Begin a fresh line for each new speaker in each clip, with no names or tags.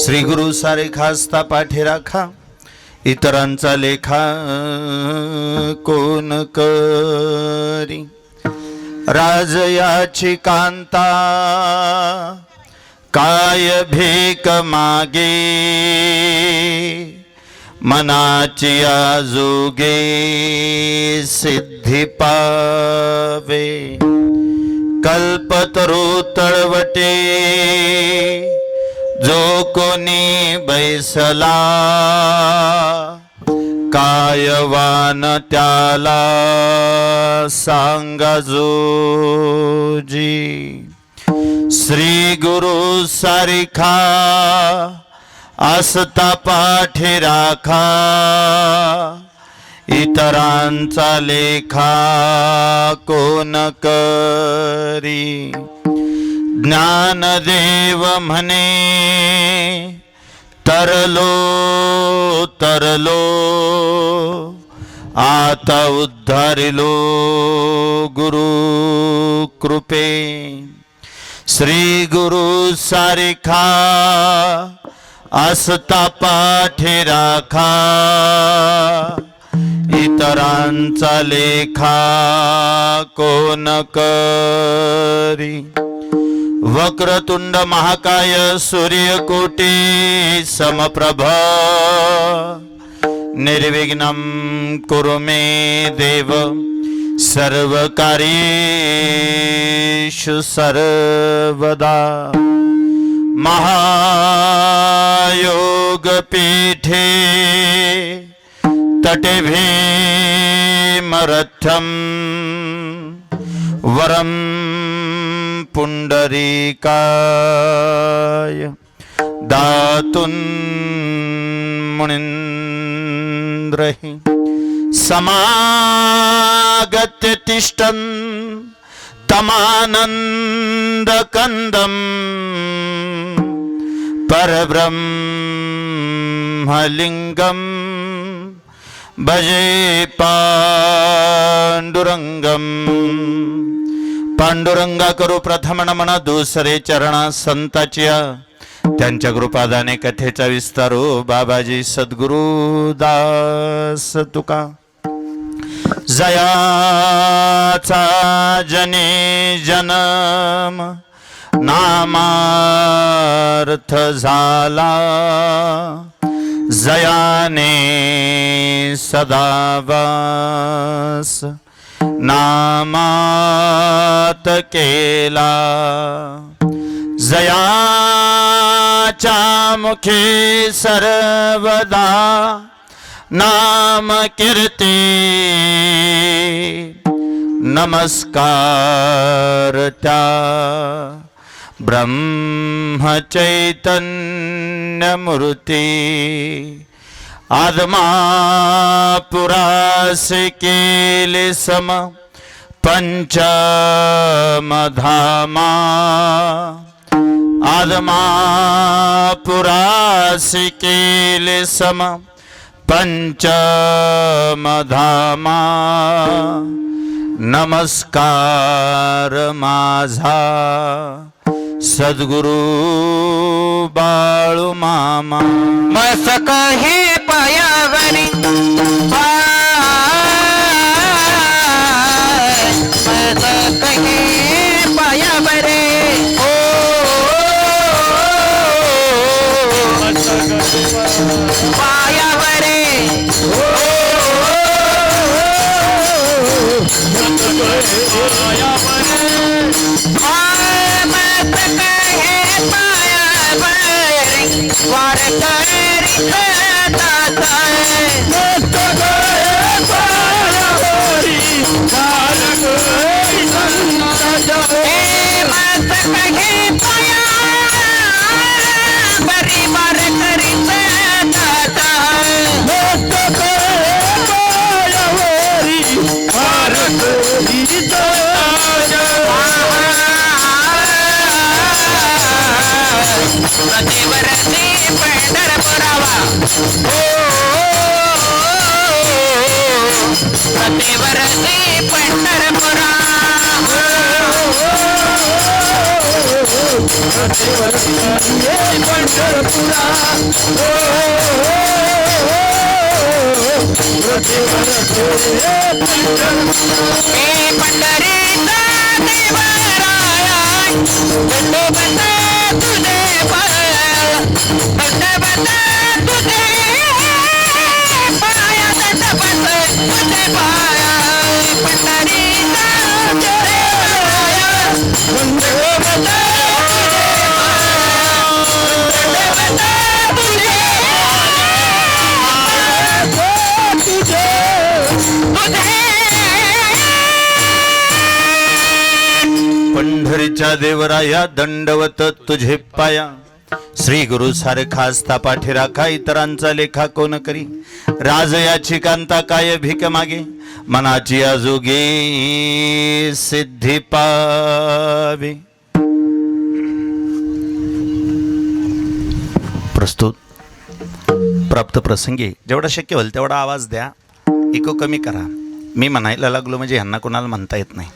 श्री गुरु सारेखास्ता पाठी राखा, इतरांचा लेखा कोण करी। राजयाची कांता काय भीक मागे, मनाची आजोगे सिद्धी पावे। कल्पतरू तळवटे जो कोणी बैसला, कायवान त्याला सांगा जोजी। श्री गुरु सारिखा असता पाठी राखा, इतरांचा लेखा कोण करी। ज्ञानदेव म्हणे तरलो तरलो, आता उद्धारिलो गुरु कृपे। श्री गुरु सारिखा असता पाठी राखा, इतरांचा लेखा कोण करी। वक्रतुंड महाकाय सूर्यकोटी समप्रभ, निर्विघ्नं कुरु मे देव सर्वकार्येषु सर्वदा। महायोग पीठे तटे भीमरथं, वरं पुंडरीकाय दातुं मुनीन्द्रहि। समागत्य तिष्ठन् तमानन्दकन्दं, परब्रह्मलिङ्गं भजे पांडुरंगम। पांडुरंगा करू प्रथम नमन, दुसरे चरणा संताच्या, त्यांच्या कृपादाने कथेचा विस्तारो। बाबाजी सद्गुरु दास तुका, जयाचा जने जन्म नामार्थ झाला, जयाने सदावास नामात केला। जयाच्या मुखे सर्वदा नाम कीर्ती, नमस्कार त्या ब्रह्म चैतन्य मूर्ती। आदमापुरास केले सम पंचमधामा, आदमापुरास केले सम पंचमधामा। नमस्कार माझा सद्गुरु बाळू मामा।
मस्तक हे पायावरी, मस्तक हे पायावरी, ओ पायावरी, वार करी दाता प्रतिवरती पंढरपुरावा, प्रतिवरती पंढरपुरा, पंढरपुरा हे पंढरीचा देवराया दंडवत तुझे पाया दंडवत तुझे पाया दंडवत तुझे पाया पंढरीचा देवराया दंडवत तुझे
पंढरीच्या देवराया दंडवत तुझे पाया श्री गुरु सारखा असता पाठी राखा इतरांचा लेखा कोण करी राज याची कांता काय भीक मागे मनाची आजोगे सिद्धी पावे. प्रस्तुत प्राप्त प्रसंगी जेवढा शक्य होईल तेवढा आवाज द्या. इको कमी करा. मी म्हणायला लागलो म्हणजे ह्यांना कोणाला म्हणता येत नाही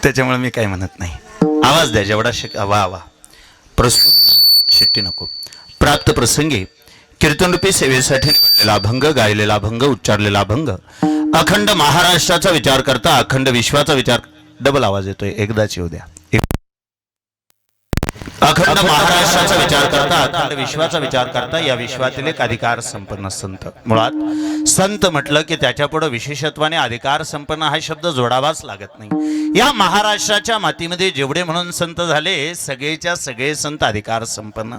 त्याच्यामुळे मी काही म्हणत नाही. आवाज द्या जेवढा वा वा. प्रस्तुत शिट्टी नको. प्राप्त प्रसंगी कीर्तनरूपी सेवेसाठी निवडलेला अभंग, गायलेला अभंग, उच्चारलेला अभंग अखंड महाराष्ट्राचा विचार करता, अखंड विश्वाचा विचार. डबल आवाज येतोय, एकदाच येऊ द्या. अखंड महाराष्ट्राचा विचार करता, अखंड विश्वाचा विचार करता या विश्वातील एक अधिकार संपन्न संत. मुळात संत म्हटलं की त्याच्या पुढे विशेषत्वाने अधिकार संपन्न हा शब्द जोडावाच लागत नाही. या महाराष्ट्राच्या मातीमध्ये जेवढे म्हणून संत झाले सगळेच्या सगळे संत अधिकार संपन्न.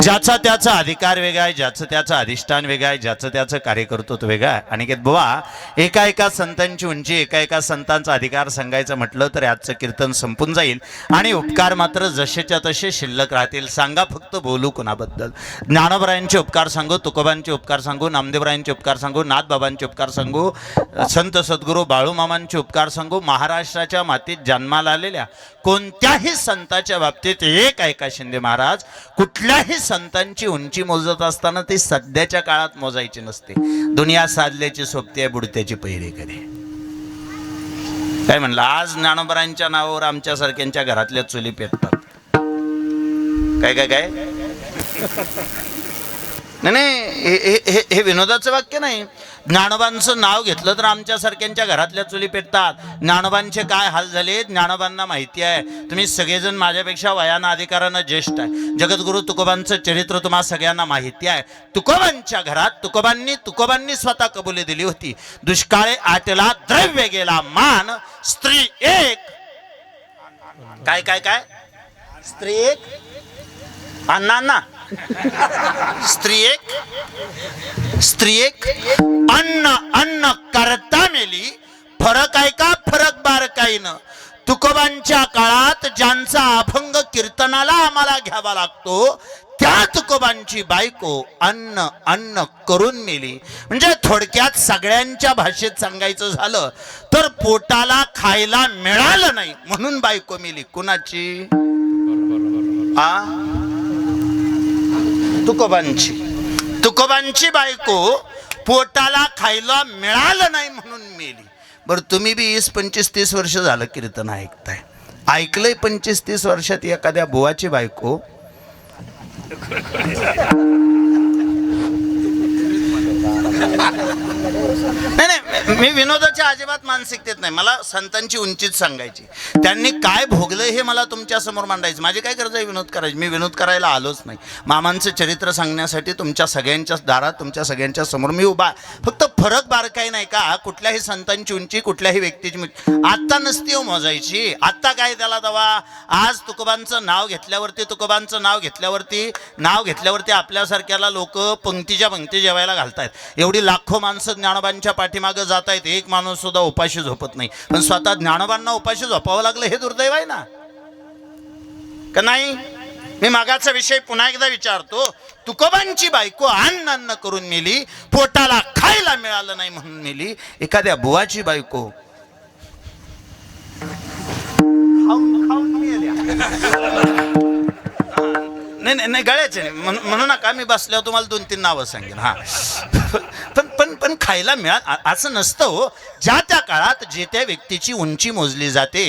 ज्याचा त्याचा अधिकार वेगळा आहे, ज्याचं त्याचं अधिष्ठान वेगळं आहे, ज्याचं त्याचं कार्यकर्तृत्व वेगळं आहे. आणि बुवा एका एका संतांची उंची, एका एका संतांचा अधिकार सांगायचं म्हटलं तर आजचं कीर्तन संपून जाईल आणि उपकार मात्र जसेच्या तसे शिल्लक राहतील. सांगा फक्त बोलू कोणाबद्दल. ज्ञानोबरायांचे उपकार सांगू, तुकोबांचे उपकार सांगू, नामदेवरायांचे उपकार सांगू, नाथबाबांचे उपकार सांगू, संत सद्गुरू बाळूमामांचे उपकार सांगू. महाराष्ट्राच्या मातीत जन्माला आलेल्या कोणत्याही संताच्या बाबतीत एक ऐका शिंदे महाराज, कुठल्याही संतांची उंची मोजत असताना ती सध्याच्या काळात मोजायची नसते. दुनिया साधल्याची सोबती आहे, बुडत्याची पहिरे करे. काय म्हणलं, आज ज्ञानोबरायांच्या नावावर आमच्यासारख्यांच्या घरातल्या चुली पेटतात. काय काय काय नाही, हे विनोदाचं वाक्य नाही. ज्ञानोबांचं नाव घेतलं तर आमच्यासारख्यांच्या घरातल्या चुली पेटतात. ज्ञानोबांचे काय हाल झाले ज्ञानोबांना माहिती आहे. तुम्ही सगळेजण माझ्यापेक्षा वयानं अधिकारानं ज्येष्ठ आहे. जगद्गुरु तुकोबांचं चरित्र तुम्हा सगळ्यांना माहिती आहे. तुकोबांच्या घरात तुकोबांनी स्वतः कबुली दिली होती. दुष्काळे आटला, द्रव्य गेला मान, स्त्री एक. काय काय काय स्त्री एक, अण्णा स्त्री एक अन्न करता मेली. फरक आहे का, फरक बारकाईनं. तुकोबांच्या काळात ज्यांचा अभंग कीर्तनाला आम्हाला घ्यावा लागतो त्या तुकोबांची बायको अन्न करून मेली. म्हणजे थोडक्यात सगळ्यांच्या भाषेत सांगायचं झालं तर पोटाला खायला मिळालं नाही म्हणून बायको मेली. कुणाची? तुकोबांची बायको पोटाला खायला मिळालं नाही म्हणून मेली. बरं, तुम्ही बी 20-25-30 वर्ष झालं कीर्तन ऐकताय. ऐकलंय 25-30 वर्षात एखाद्या बुवाची बायको नाही, मी विनोदाच्या अजिबात मानसिकतेत नाही. मला संतांची उंचीच सांगायची. त्यांनी काय भोगलं हे मला तुमच्या समोर मांडायचं. माझी काय गरज आहे विनोद करायची? मी विनोद करायला आलोच नाही. मामांचं चरित्र सांगण्यासाठी तुमच्या सगळ्यांच्या दारात, तुमच्या सगळ्यांच्या समोर मी उभा. फक्त फरक बारकाई नाही का, कुठल्याही संतांची उंची, कुठल्याही व्यक्तीची आत्ता नसती हो मोजायची. आत्ता काय त्याला दवा. आज तुकोबांचं नाव घेतल्यावरती आपल्यासारख्याला लोक पंक्तीच्या पंक्ती जेवायला घालतायत. एवढी लाखो माणसं ज्ञानोबांच्या पाठीमागं जात आहेत, एक माणूस सुद्धा उपाशी झोपत नाही. पण स्वतः ज्ञानोबांना उपाशी झोपावं लागलं हे दुर्दैव आहे ना, का नाही? मी मागाचा विषय पुन्हा एकदा विचारतो. तुकोबांची बायको अन्न करून मेली, पोटाला खायला मिळालं नाही म्हणून मेली. एखाद्या बुवाची बायको नाही गळ्याचे नाही म्हणू नका. मी बसल्यावर तुम्हाला 2-3 नावं सांगेन. हा, पण पण खायला असं नसतं हो. ज्या त्या काळात जे त्या व्यक्तीची उंची मोजली जाते.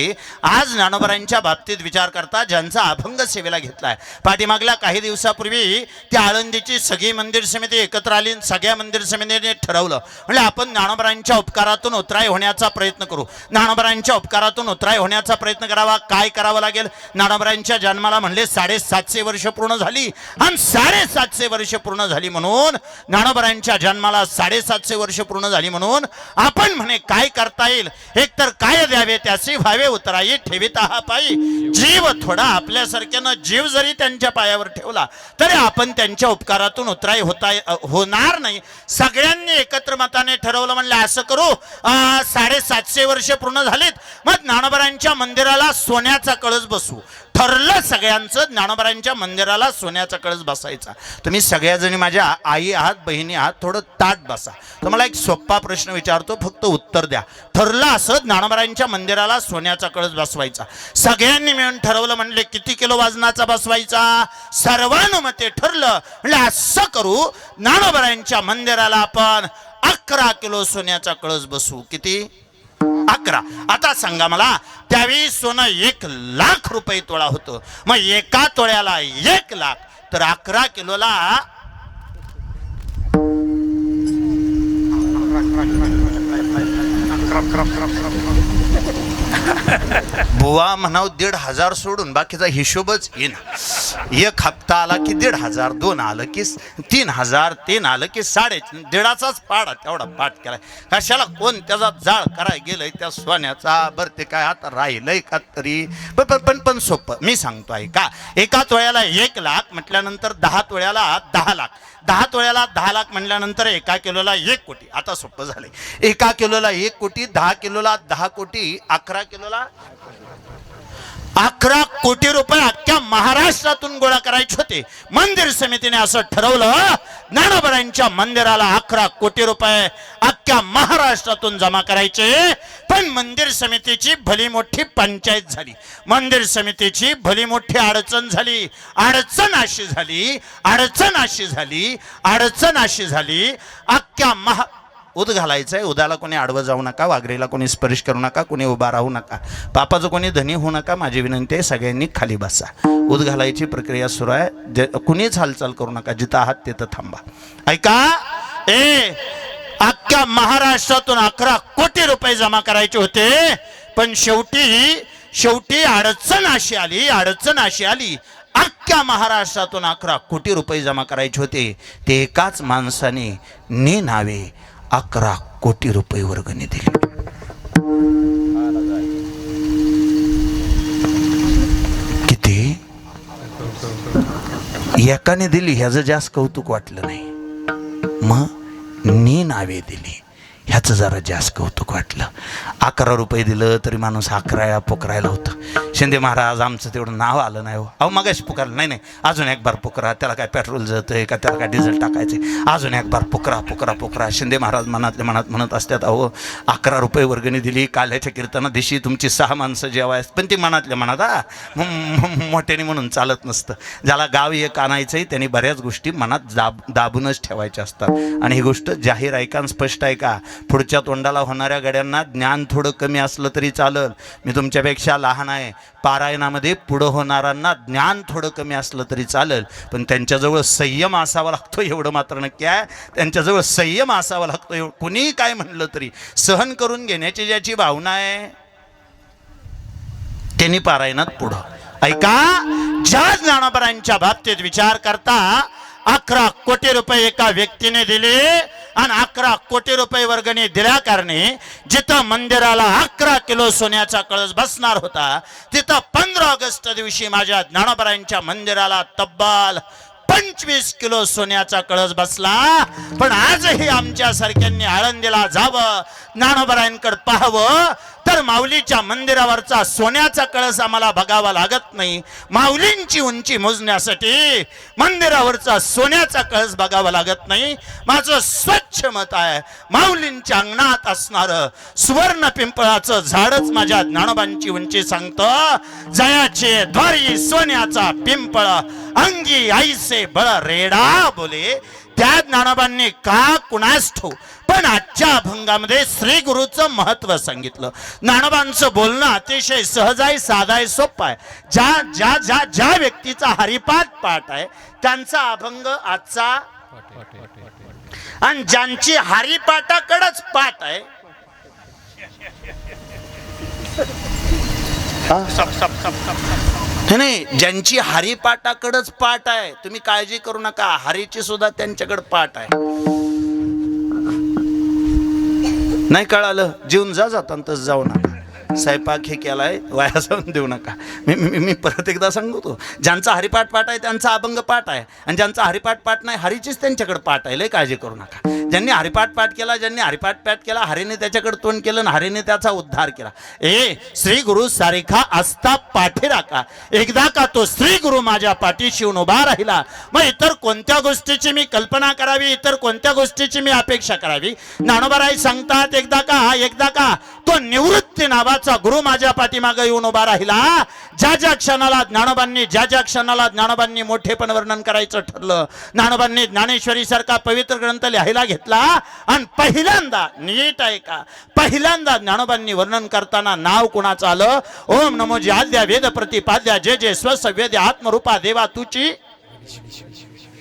आज ज्ञानोबरांच्या बाबतीत विचार करता ज्यांचा अभंग सेवेला घेतलाय, पाठीमागल्या काही दिवसापूर्वी त्या आळंदीची सगळी मंदिर समिती एकत्र आली. सगळ्या मंदिर समितीने ठरवलं, म्हणजे आपण ज्ञानोबरांच्या उपकारातून उतराई होण्याचा प्रयत्न करू. ज्ञानोबरांच्या उपकारातून उतराई होण्याचा प्रयत्न करावा. काय करावं लागेल? ज्ञानोबरांच्या जन्माला म्हणले 750 वर्ष पूर्ण झाली, आणि 750 वर्ष पूर्ण झाली म्हणून ज्ञानोबरांच्या जन्माला 750 वर्ष पूर्ण झाली म्हणून आपण म्हणे काय करता येईल? एकतर काय द्यावे त्याचे व्हावे उतराई, ठेविता हा पायी जीव थोडा. आपल्यासारख्यानं जीव जरी त्यांच्या पायावर ठेवला तरी आपण त्यांच्या उपकारातून उतराई होणार नाही. सगळ्यांनी एकत्र मताने ठरवलं, म्हणलं असं करू, 750 वर्ष पूर्ण झालीत, मग ज्ञानोबरांच्या मंदिराला सोन्याचा कळस बसवू. ठरलं सगळ्यांचं, ज्ञानोबरांच्या मंदिराला सोन्याचा कळस बसायचा. तुम्ही सगळ्याजणी माझ्या आई आहात, बहिणी आहात, थोडं ताट बसा. तुम्हाला एक सोप्पा प्रश्न विचारतो, फक्त उत्तर द्या. ठरलं असं ज्ञानोबरांच्या मंदिराला सोन्याचा कळस बसवायचा. सगळ्यांनी मिळून ठरवलं, म्हणले किती किलो वजनाचा बसवायचा? सर्वानुमते ठरलं, म्हणजे असं करू, ज्ञानोबरांच्या मंदिराला आपण 11 किलो सोन्याचा कळस बसवू. किती? 11. आता सांगा मला, त्यावेळी सोनं 1 लाख रुपये तोळा होतं. मग एका तोळ्याला 1 लाख, तर 11 किलोला बुवा म्हणाव 1,500 सोडून बाकीचा हिशोबच येईना. 1 हप्ता आला की 1,500, 2 आलं की 3,000, 3 आलं की 1,500च पाडा तेवढा पाठ केलाय. कशाला कोण त्याचा जाळ करायला गेलंय त्या सोन्याचा? बरं ते काय आता राहिलंय का तरी? पण सोपं मी सांगतो आहे का. एका तोळ्याला 1 लाख म्हटल्यानंतर 10 तोळ्याला 10 लाख, 10 तोळ्याला 10 लाख म्हणल्यानंतर एका किलोला 1 कोटी. आता सोपं झालंय. एका किलोला 1 कोटी, 10 किलोला 10 कोटी, 11 किलोला 11 कोटी रुपये अख्ख्या महाराष्ट्रातून गोळा करायचे होते. मंदिर समितीने असं ठरवलं, ज्ञानोबरांच्या मंदिराला 11 कोटी रुपये अख्ख्या महाराष्ट्रातून जमा करायचे. पण मंदिर समितीची भली मोठी पंचायत झाली, मंदिर समितीची भली मोठी अडचण झाली. अडचण अशी झाली अख्ख्या उद घालायचंय. उदाला कोणी आडवं जाऊ नका, वाघरेला कोणी स्पर्श करू नका, कोणी उभा राहू नका, पापाचं कोणी धनी होऊ नका. माझी विनंती आहे, सगळ्यांनी खाली बसा. उद घालायची प्रक्रिया सुरू आहे. कुणीच हालचाल करू नका, जिथं आहात तिथं थांबा. ऐका, अख्ख्या महाराष्ट्रातून 11 कोटी रुपये जमा करायचे होते. पण शेवटी अडचण अशी आली, अख्ख्या महाराष्ट्रातून 11 कोटी रुपये जमा करायचे होते. ते एकाच माणसाने नावे 11 कोटी रुपये वर्गणी दिली. किती? एकाने दिली ह्याचं जास्त कौतुक वाटलं नाही, मग नावे दिली ह्याचं जरा जास्त कौतुक वाटलं. 11 रुपये दिलं तरी माणूस 11 पुकरायला होतं. शिंदे महाराज आमचं तेवढं नाव आलं नाही हो. अहो मगाशी पुकारलं, नाही अजून एक बार पुकरा. त्याला काय पेट्रोल जातंय का, त्याला काय डिझेल टाकायचे? अजून एक बार पुकरा. शिंदे महाराज मनातल्या मनात म्हणत असतात, अहो 11 रुपये वर्गणी दिली. काल्याच्या कीर्तना दिवशी तुमची 6 माणसं जेवायच. पण ती मनातल्या मनात मोठ्याने म्हणून चालत नसतं. ज्याला गाव एक आणायचंय त्यांनी बऱ्याच गोष्टी मनात दाबूनच ठेवायच्या असतात. आणि ही गोष्ट जाहीर ऐका, स्पष्ट ऐका. पुढच्या तोंडाला होणाऱ्या गड्यांना ज्ञान थोडं कमी असलं तरी चालल. मी तुमच्यापेक्षा लहान आहे. पारायणामध्ये पुढं होणाऱ्यांना ज्ञान थोडं कमी असलं तरी चालेल, पण त्यांच्याजवळ संयम असावा लागतो एवढं मात्र नक्की आहे. त्यांच्याजवळ संयम असावा लागतो. कुणी काय म्हणलं तरी सहन करून घेण्याची ज्याची भावना आहे त्यांनी पारायणात पुढं. ऐका, ज्या ज्ञानोबरांच्या बाबतीत विचार करता 11 कोटी रुपये एका व्यक्तीने दिले आणि 11 कोटी रुपये वर्गणी दिल्या कारणे जिथं मंदिराला 11 किलो सोन्याचा कळस बसणार होता, तिथं 15 ऑगस्ट दिवशी माझ्या ज्ञानोबरांच्या मंदिराला तब्बल 25 किलो सोन्याचा कळस बसला. पण आजही आमच्या सारख्यांनी आळंदीला जावं, ज्ञानोबरांकडे पाहावं, तर माऊलीच्या मंदिरावरचा सोन्याचा कळस आम्हाला बघावा लागत नाही. माऊलींची उंची मोजण्यासाठी मंदिरावरचा सोन्याचा कळस बघावा लागत नाही. माझं स्वच्छ मत आहे, माऊलींच्या अंगणात असणारं सुवर्ण पिंपळाचं झाडच माझ्या ज्ञानोबांची उंची सांगतं. जयाचे द्वारी सोन्याचा पिंपळ, अंगी आईसे बळ रेडा बोले. त्या ज्ञानोबांनी का कुणास ठो पण आजच्या अभंगामध्ये श्री गुरुचं महत्व सांगितलं. ज्ञानोबांचं बोलणं अतिशय सहज आहे, साधा आहे, सोपं आहे. ज्या ज्या ज्या ज्या व्यक्तीचा हरिपाठ पाठ आहे त्यांचा अभंग आजचा, आणि ज्यांची हरिपाठाकडेच पाठ आहे नाही, ज्यांची हरिपाठाकडेच पाठ आहे, तुम्ही काळजी करू नका, हरीची सुद्धा त्यांच्याकडे पाठ आहे. नाही कळालं, जीवन जाताना जाऊ नका. स्वयंपाक हे केलाय, वाया जाऊन देऊ नका. मी परत एकदा सांगतो, ज्यांचा हरिपाठ पाठ आहे त्यांचा अभंग पाठ आहे, आणि ज्यांचा हरिपाठ पाठ नाही हरीचीच त्यांच्याकडे पाठ आहे. लय काळजी करू नका. ज्यांनी हरिपाठ पाठ केला, ज्यांनी हरिपाठ पाठ केला, हरीने त्याच्याकडे तोंड केलं आणि हरीने त्याचा उद्धार केला. श्री गुरु सारिखा असता पाठी राखा, एकदा का तो श्री गुरु माझ्या पाठीशी येऊन उभा राहिला, मग इतर कोणत्या गोष्टीची मी कल्पना करावी, इतर कोणत्या गोष्टीची मी अपेक्षा करावी. ज्ञानोबाराय सांगतात, एकदा का तो निवृत्ती नावाचा गुरु माझ्या पाठीमागे येऊन उभा राहिला. ज्या ज्या क्षणाला मोठेपण वर्णन करायचं ठरलं, ज्ञानोबांनी ज्ञानेश्वरी सारखा पवित्र ग्रंथ लिहायला घेतला, आणि पहिल्यांदा, नीट ऐका, पहिल्यांदा ज्ञानोबांनी वर्णन करताना नाव कुणाचं आलं? ओम नमो जी आद्या वेद प्रतिपाद्या जे जे स्वसवेद आत्मरूपा देवा तुची.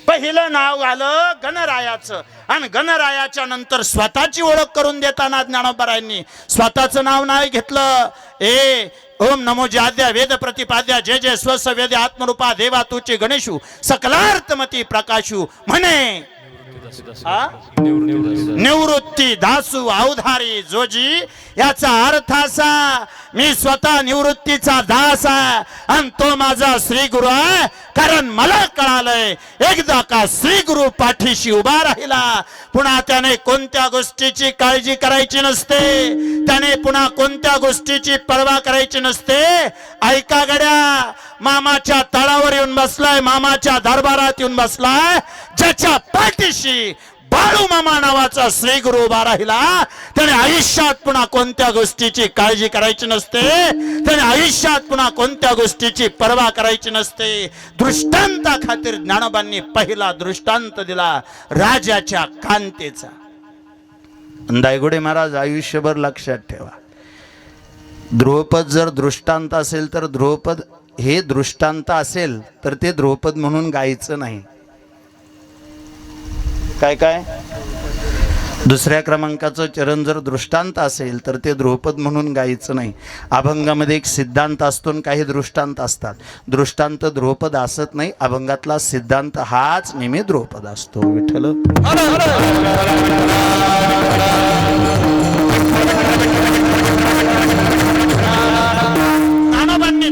पहिलं नाव आलं गणरायाचं, आणि गणरायाच्या नंतर स्वतःची ओळख करून देताना ज्ञानोबारायांनी स्वतःचं नाव नाही घेतलं. ओम नमो जी आद्या वेद प्रतिपाद्या जे जे स्वसवेद आत्मरूपा देवा तुची गणेशू सकलार्थमती प्रकाशू म्हणे निवृत्ती दासू अवधारी जोजी. याचा अर्थ असा, मी स्वतः निवृत्तीचा दास आहे, आणि तो माझा श्री गुरु आहे. कारण मला कळालंय, एकदा का श्री गुरु पाठीशी उभा राहिला, पुन्हा त्याने कोणत्या गोष्टीची काळजी करायची नसते, त्याने पुन्हा कोणत्या गोष्टीची पर्वा करायची नसते. ऐका गड्या, मामाच्या तळावर येऊन बसलाय, मामाच्या दरबारात येऊन बसलाय, ज्याच्या पाठीशी बाळू मामा नावाचा श्री गुरु उभा राहिला, त्याने आयुष्यात पुन्हा कोणत्या गोष्टीची काळजी करायची नसते, त्याने आयुष्यात पुन्हा कोणत्या गोष्टीची पर्वा करायची नसते. दृष्टांता खातीर ज्ञानोबांनी पहिला दृष्टांत दिला राजाच्या कांतेचा. दायगुडे महाराज आयुष्यभर लक्षात ठेवा, ध्रुवपद जर दृष्टांत असेल तर ध्रुवपद हे दृष्टांत असेल तर ते ध्रुवपद म्हणून गायचं नाही. काय दुसऱ्या क्रमांकाचं चरण जर दृष्टांत असेल तर ते ध्रुवपद म्हणून गायचं नाही. अभंगामध्ये एक सिद्धांत असतो आणि काही दृष्टांत असतात. दृष्टांत ध्रुवपद असत नाही, अभंगातला सिद्धांत हाच नेहमी ध्रुवपद असतो. विठ्ठल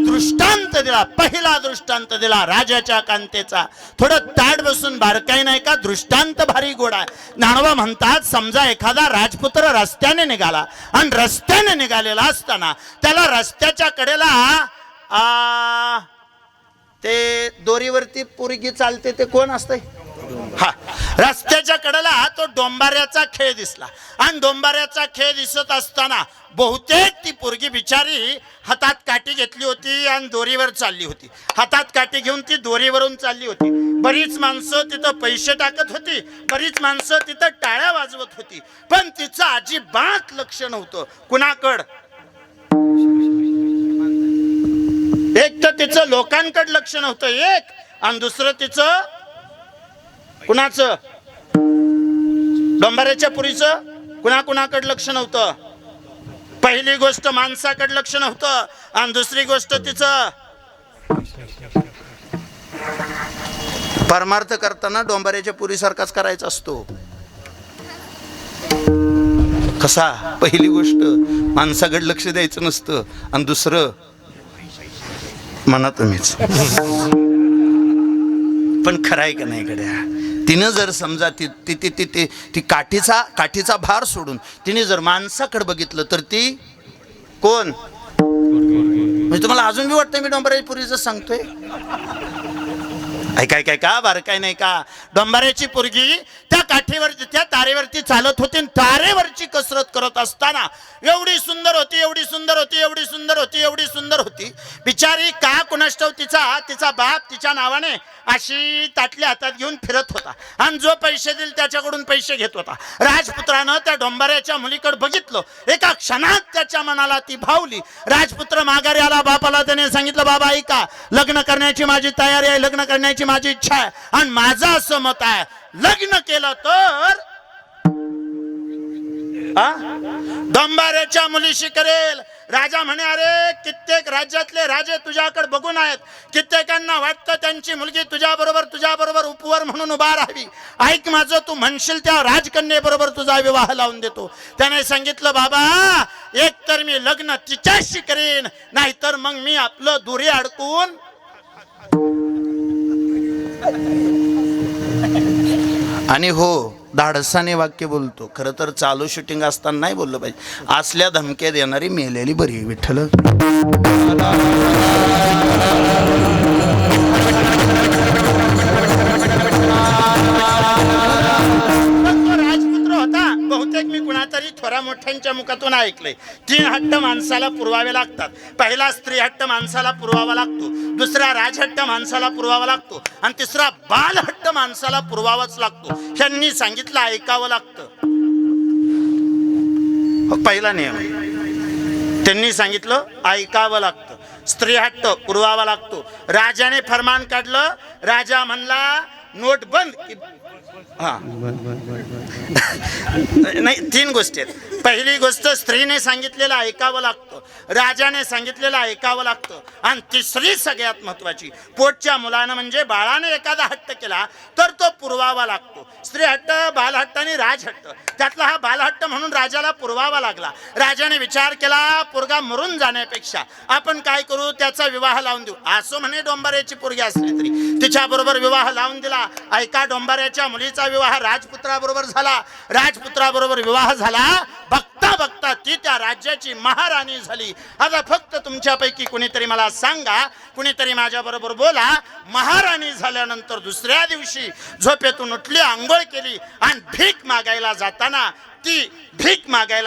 दृष्टांत दिला, पहिला दृष्टांत दिला राजाच्या कांतेचा. थोडं ताट बसून बारकाई नाही का, दृष्टांत भारी गोडा आहे. ज्ञानोबा म्हणतात, समजा एखादा राजपुत्र रस्त्याने निघाला, आणि रस्त्याने निघालेला असताना त्याला रस्त्याच्या कडेला ते दोरीवरती पोरगी चालते, ते कोण असते? हा, रस्त्याच्या कडेला तो डोंबाऱ्याचा खेळ दिसला, आणि डोंबाऱ्याचा खेळ दिसत असताना बहुतेक ती पोरगी बिचारी हातात काठी घेतली होती आणि दोरीवर चालली होती. हातात काठी घेऊन ती दोरीवरून चालली होती. बरीच माणसं तिथं पैसे टाकत होती, बरीच माणसं तिथं टाळ्या वाजवत होती, पण तिचं अजिबात लक्ष नव्हतं कुणाकड. एक तर तिचं लोकांकडे लक्ष नव्हतं एक, आणि दुसरं तिचं कुणाचं, डोंबाऱ्याच्या पुरीचं कुणाकडे लक्ष नव्हतं. पहिली गोष्ट माणसाकडे लक्ष नव्हतं, आणि दुसरी गोष्ट तिचं परमार्थ करताना डोंबाऱ्याच्या पुरीसारखाच करायचा असतो. कसा? पहिली गोष्ट माणसाकडे लक्ष द्यायचं नसतं, आणि दुसरं म्हणा तुम्हीच. पण खराय का नाही गड्या, तिनं जर समजा ती काठीचा भार सोडून तिने जर माणसाकडे बघितलं तर ती कोण? म्हणजे तुम्हाला अजून बी वाटतं मी डोंबराच्या पुरीचं सांगतोय? ऐकाय का बार काय नाही का? डोंबाऱ्याची पोरगी त्या काठीवरती त्या तारेवरती चालत होती, तारेवरची कसरत करत असताना एवढी सुंदर होती, एवढी सुंदर होती, एवढी सुंदर होती, एवढी सुंदर होती. बिचारी का कुणास ठाऊक तिचा बाप तिच्या नावाने अशी ताटली हातात घेऊन फिरत होता आणि जो पैसे देईल त्याच्याकडून पैसे घेत होता. राजपुत्रानं त्या डोंबाऱ्याच्या मुलीकडे बघितलं, एका क्षणात त्याच्या मनाला ती भावली. राजपुत्र माघारी आला. बापाला त्याने सांगितलं, बाबा ऐका, लग्न करण्याची माझी तयारी आहे, लग्न करण्याची माझी इच्छा आहे आणि माझं असं मत आहे, लग्न केलं तर डोंबाऱ्याच्या मुलीशी करेल. राजा म्हणे, अरे कित्येक राज्यातले राजे तुझ्याकडे बघून आहेत, कित्येकांना वाटतं त्यांची मुलगी तुझ्याबरोबर उपवर म्हणून उभा राहावी. ऐक माझं, तू म्हणशील त्या राजकन्येबरोबर तुझा विवाह लावून देतो. त्याने सांगितलं, बाबा एक तर मी लग्न तिच्याशी करीन, नाहीतर मग मी आपलं दुरी अडकून आणि हो धाडसाने वाक्य बोलतो. खरं तर चालू शूटिंग असताना नाही बोललं पाहिजे. असल्या धमक्या देणारी मेलेली बरी. विठ्ठल राजपुत्र होता. बहुतेक मी कुणातरी थोरा मोठ्यांच्या मुखातून ऐकलंय, 3 हट्ट माणसाला पुरवावे लागतात. पहिला स्त्री हट्ट माणसाला पुरवावा लागतो, दुसरा राजहट्ट माणसाला पुरवावा लागतो आणि तिसरा बालहट्ट माणसाला पुरवावाच लागतो. ह्यांनी सांगितलं ऐकावं लागतं. पहिला नियम त्यांनी सांगितलं ऐकावं लागतं. स्त्री हट्ट पुरवावा लागतो. राजाने फरमान काढलं, राजा म्हणला नोट बंद. हा नाही, 3 गोष्टी आहेत. पहिली गोष्ट स्त्रीने सांगितलेलं ऐकावं लागतं, राजाने सांगितलेलं ऐकावं लागतं आणि तिसरी सगळ्यात महत्वाची, पोटच्या मुलानं म्हणजे बाळाने एखादा हट्ट केला तर तो पुरवावा लागतो. स्त्री हट्ट, बालहट्ट आणि राजहट्ट. त्यातला हा बालहट्ट म्हणून राजाला पुरवावा लागला. राजाने विचार केला, पोरगा मरून जाण्यापेक्षा आपण काय करू, त्याचा विवाह लावून देऊ. असो म्हणे डोंबाऱ्याची पोरगी असली तरी तिच्याबरोबर विवाह लावून दिला. ऐका, डोंबाऱ्याच्या मुलीचा विवाह राजपुत्राबरोबर झाला. राजपुत्राबरोबर विवाह झाला. बघता बघता ती त्या राज्याची महाराणी झाली. आता फक्त तुमच्यापैकी कुणीतरी मला सांगा, कुणीतरी माझ्याबरोबर बोला, महाराणी झाल्यानंतर दुसऱ्या दिवशी झोपेतून उठली, आंघोळ केली आणि भीक मागायला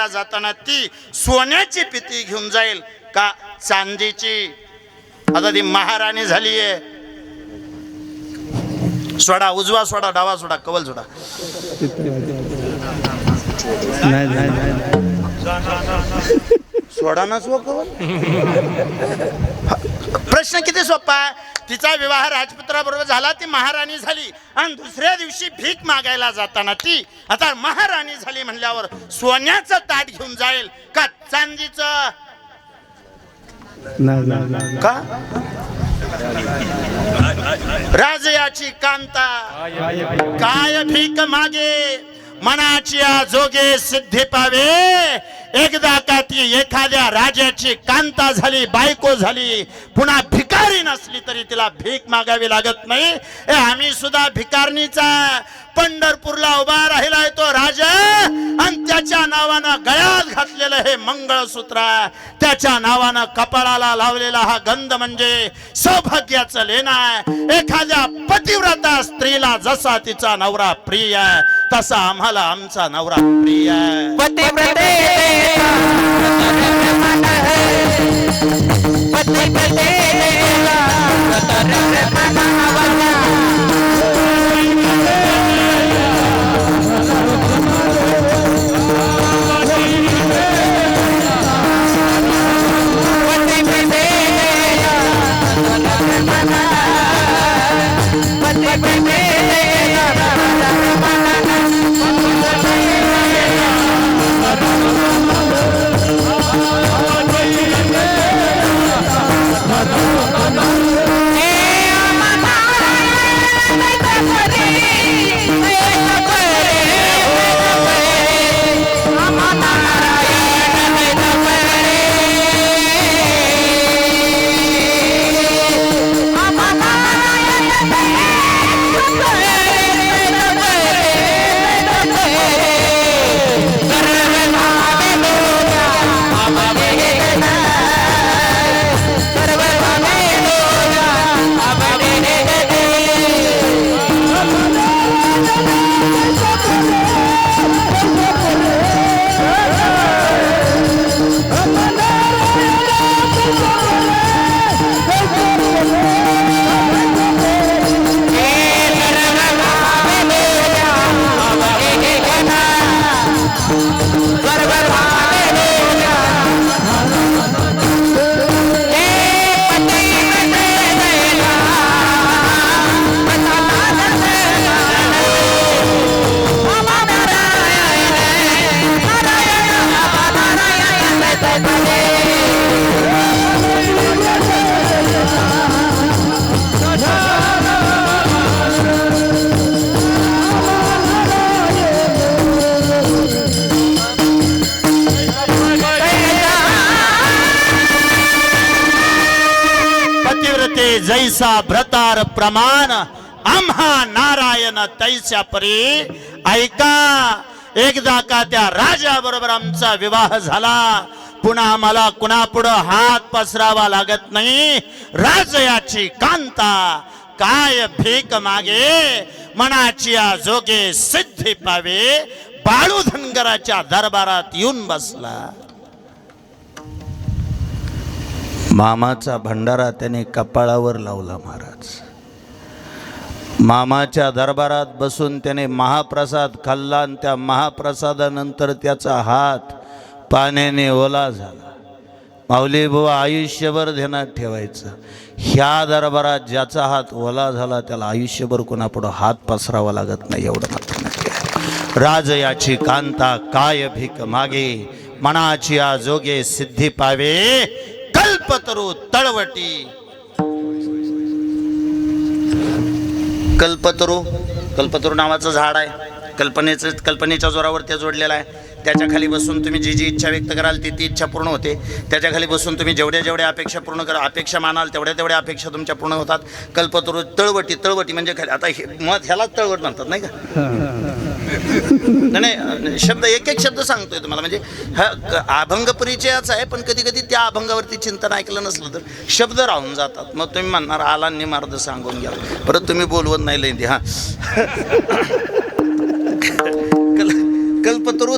जाताना ती सोन्याची पिती घेऊन जाईल का चांदीची? आता ती महाराणी झालीये. सोडा, उजवा सोडा, डावा सोडा, कवल सोडा. सोडा ना कवल. प्रश्न किती सोपा आहे. तिचा विवाह राजपुत्राबरोबर झाला, ती महाराणी झाली आणि दुसऱ्या दिवशी भीक मागायला जाताना ती आता महाराणी झाली म्हणल्यावर सोन्याचं ताट घेऊन जाईल का चांदीचं? का? राजयाची कांता काय भीक मागे, मनाची जोगे सिद्धी पावे. एकदा का ती एखाद्या राजाची कांता झाली, बायको झाली, पुन्हा भिकारी नसली तरी तिला भीक मागावी लागत नाही. आम्ही सुद्धा भिकारणीचा पंढरपूरला उभा राहिलाय तो राजा आणि त्याच्या नावानं गळ्यात घातलेलं हे मंगळसूत्र, त्याच्या नावानं कपाळाला लावलेला हा गंध म्हणजे सौभाग्याचं लेणं आहे. एखाद्या पतिव्रता स्त्रीला जसा तिचा नवरा प्रिय आहे तसा आम्हाला आमचा नवरा प्रिय आहे.
पतिव्रते
जैसा भ्रतार प्रमाण आम्हा नारायण तैस्या परी. ऐका, एकदा का त्या राजा बरोबर आमचा विवाह झाला, पुन्हा मला कुणापुढं हात पसरावा लागत नाही. राजयाची कांता काय भीक मागे, मनाची जोगे सिद्धी पावे. बाळू धनगराच्या दरबारात येऊन बसला. मामाचा भंडारा त्याने कपाळावर लावला. महाराज मामाच्या दरबारात बसून त्याने महाप्रसाद खाल्ला आणि त्या महाप्रसादानंतर त्याचा हात पाण्याने ओला झाला. माऊली बुवा आयुष्यभर ध्यानात ठेवायचं, ह्या दरबारात ज्याचा हात ओला झाला त्याला आयुष्यभर कोणापुढं हात पसरावा लागत नाही, एवढं मात्र नक्की आहे. राजयाची कांता काय भीक मागे, मनाची जोगे सिद्धी पावे. कल्पतरू तळवटी. कल्पतरू नावाचं झाड आहे. कल्पनेच्या जोरावर ते जोडलेलं आहे. त्याच्या खाली बसून तुम्ही जी इच्छा व्यक्त कराल ती इच्छा पूर्ण होते. त्याच्या खाली बसून तुम्ही जेवढ्या अपेक्षा पूर्ण करा, अपेक्षा मानाल तेवढ्या अपेक्षा तुमच्या पूर्ण होतात. कल्पतरू तळवटी म्हणजे खाली. आता मग ह्यालाच तळवट म्हणतात नाही का? नाही, शब्द एक शब्द सांगतोय तुम्हाला. म्हणजे हा अभंग परिचयाचा आहे, पण कधी कधी त्या अभंगावरती चिंतन ऐकलं नसलं तर शब्द राहून जातात. मग तुम्ही म्हणणार आला निमार्द सांगून घ्या, परत तुम्ही बोलवत नाही लई. हा कल्पतरू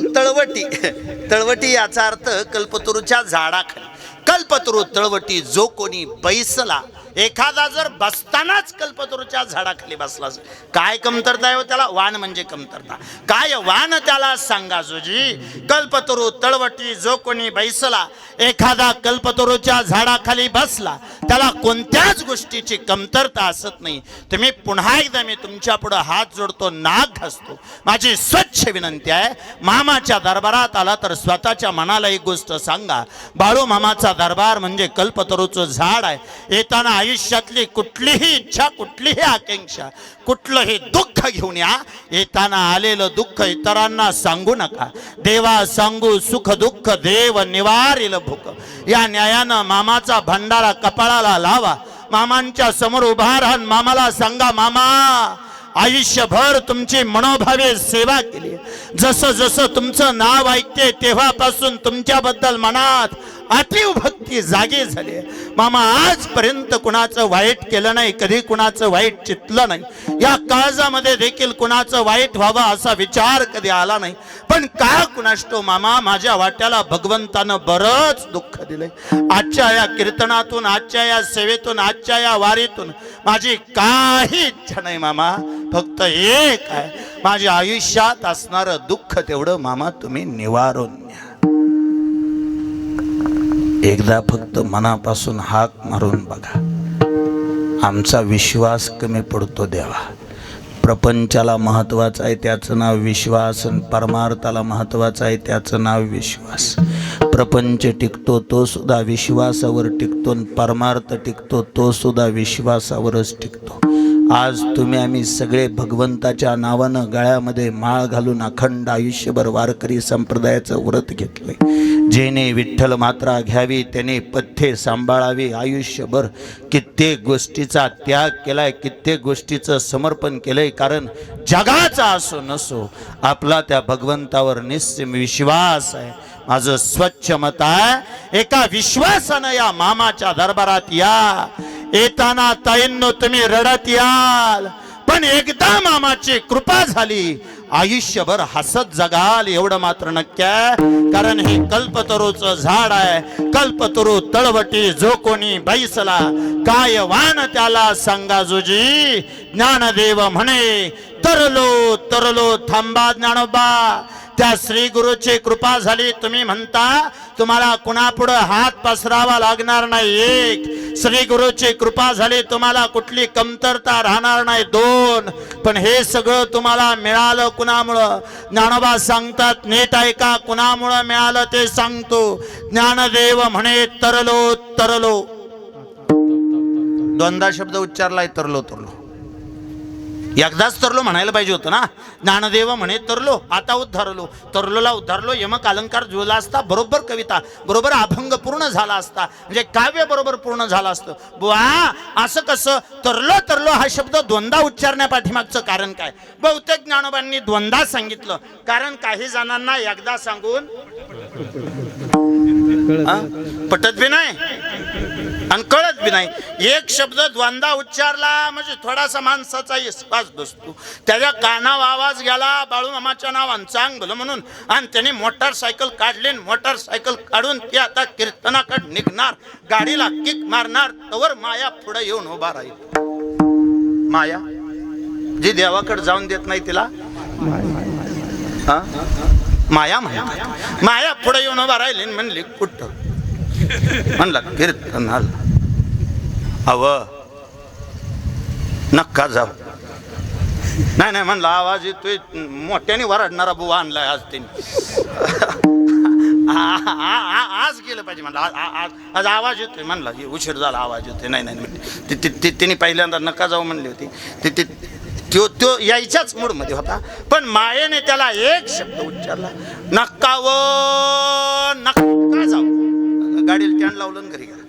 तळवटी याचा अर्थ कल्पतरूच्या झाडाखाली. कल्पतरू तळवटी जो कोणी बैसला. एखादा जर बसतानाच कल्पतरूच्या झाडाखाली बसला, काय कमतरता आहे हो त्याला? वाण म्हणजे कमतरता. काय वाण त्याला सांगा जोजी. कल्पतरू तळवटी जो कोणी बैसला. एखादा कल्पतरूच्या झाडाखाली बसला, त्याला कोणत्याच गोष्टीची कमतरता असत नाही. तुम्ही पुन्हा एकदा मी तुमच्या पुढे हात जोडतो, नाक घासतो. माझी स्वच्छ विनंती आहे, मामाच्या दरबारात आला तर स्वतःच्या मनाला एक गोष्ट सांगा. बाळू मामाचा दरबार म्हणजे कल्पतरूचं झाड आहे. येताना आयुष्यातली कुठलीही इच्छा, कुठलीही आकांक्षा, कुठलंही दुःख घेऊन या. येताना आलेलं दुःख इतरांना सांगू नका. देवा सांगू सुख दुःख, देव निवारील भूक. या न्यायानं मामाचा भंडारा कपाळाला लावा. मामांच्या समोर उभा राहून मामाला सांगा, मामा आयुष्यभर तुमची मनोभावे सेवा केली. जसं जसं तुमचं नाव ऐकते तेव्हापासून तुमच्याबद्दल मनात अतीव भक्ती जागी झाली. मामा आजपर्यंत कुणाचं वाईट केलं नाही, कधी कुणाचं वाईट चितलं नाही. या काळजामध्ये देखील कुणाचं वाईट व्हावं असा विचार कधी आला नाही. पण का कुणाष्टो मामा, माझ्या वाट्याला भगवंतानं बरंच दुःख दिलंय. आजच्या या कीर्तनातून, आजच्या या सेवेतून, आजच्या या वारीतून माझी काही इच्छा नाही मामा. फक्त एक आहे, माझ्या आयुष्यात असणारं दुःख तेवढं मामा तुम्ही निवारून न्या. एकदा फक्त मनापासून हाक मारून बघा. आमचा विश्वास कमी पडतो देवा. प्रपंचाला महत्वाचं आहे त्याचं नाव विश्वास, आणि परमार्थाला महत्वाचं आहे त्याचं नाव विश्वास. प्रपंच टिकतो तो सुद्धा विश्वासावर टिकतो, आणि परमार्थ टिकतो तो सुद्धा विश्वासावरच टिकतो. आज तुम्ही आम्ही सगळे भगवंताच्या नावानं गळ्यामध्ये माळ घालून अखंड आयुष्यभर वारकरी संप्रदायाचं व्रत घेतले. जेने विठ्ठल मात्रा घ्यावी त्याने पथ्ये सांभाळावी. आयुष्यभर कित्येक गोष्टीचा त्याग केलाय, कित्येक गोष्टीचं समर्पण केलंय. कारण जगाचा असो नसो आपला त्या भगवंतावर निश्चित विश्वास आहे. माझं स्वच्छ मत आहे, एका विश्वासानं या मामाच्या दरबारात या. येताना ताईंनो तुम्ही रडत याल, पण एकदा मामाची कृपा झाली आयुष्यभर हसत जगाल, एवढं मात्र नक्की आहे. कारण हे कल्पतरूचं झाड आहे. कल्पतरू तळवटी जो कोणी बैसला, काय वाण त्याला सांगा जोजी. ज्ञानदेव म्हणे तरलो तरलो थांबा ज्ञानोबा. त्या श्री गुरुची कृपा झाली. तुम्ही म्हणता तुम्हाला कुणापुढे हात पसरावा लागणार नाही. एक, श्री गुरुची कृपा झाली, तुम्हाला कुठली कमतरता राहणार नाही. दोन, पण हे सगळं तुम्हाला मिळालं कुणामुळं? ज्ञानोबा सांगतात, नीट ऐका, कुणामुळं मिळालं ते सांगतो. ज्ञानदेव म्हणे तरलो तरलो. दोनदा शब्द उच्चारलाय, तरलो तरलो. एकदाच तरलो म्हणायला पाहिजे होतं ना. ज्ञानदेव म्हणे तरलो आता उद्धारलो, तरलोला उद्धारलो यमक अलंकार जुळला असता, बरोबर कविता बरोबर अभंग पूर्ण झाला असता, म्हणजे काव्य बरोबर पूर्ण झालं असतं. बुवा असं कसं तरलो तरलो हा शब्द द्वंदा उच्चारण्यापाठीमागचं कारण काय? बहुतेक ज्ञानोबांनी द्वंदा सांगितलं, कारण काही जणांना एकदा सांगून पटत बी नाही आणि कळत बी नाही. एक शब्द द्वंदा उच्चारला म्हणजे थोडासा माणसाचा विश्वास बसतो. त्याच्या कानावर आवाज गेला बाळूमामाच्या नावानं चांग भलं म्हणून, आणि त्याने मोटारसायकल काढली, मोटारसायकल काढून ते आता कीर्तनाकडे निघणार, गाडीला किक मारणार, तवर माया पुढे येऊन उभा राहील. माया जी देवाकडे जाऊन देत नाही तिला माया म्हणतात. माया पुढे येऊन उभा राहिली म्हणली कुठं? म्हणला कीर्तनाल. अव नक्का जाऊ. नाही नाही म्हणला आवाज येतोय, मोठ्याने वरडणारा बुवा आणलाय आज त्यांनी. आज गेलं पाहिजे म्हणला, आज आवाज येतोय म्हणला, उशीर झाला आवाज येतोय. नाही नाही तिने पहिल्यांदा नका जाऊ म्हणली होती. तो यायच्याच मूडमध्ये होता, पण मायेने त्याला एक शब्द उच्चारला, नक्का व नक्का जाऊ. गाडीला स्टँड लावलं घरी गेला.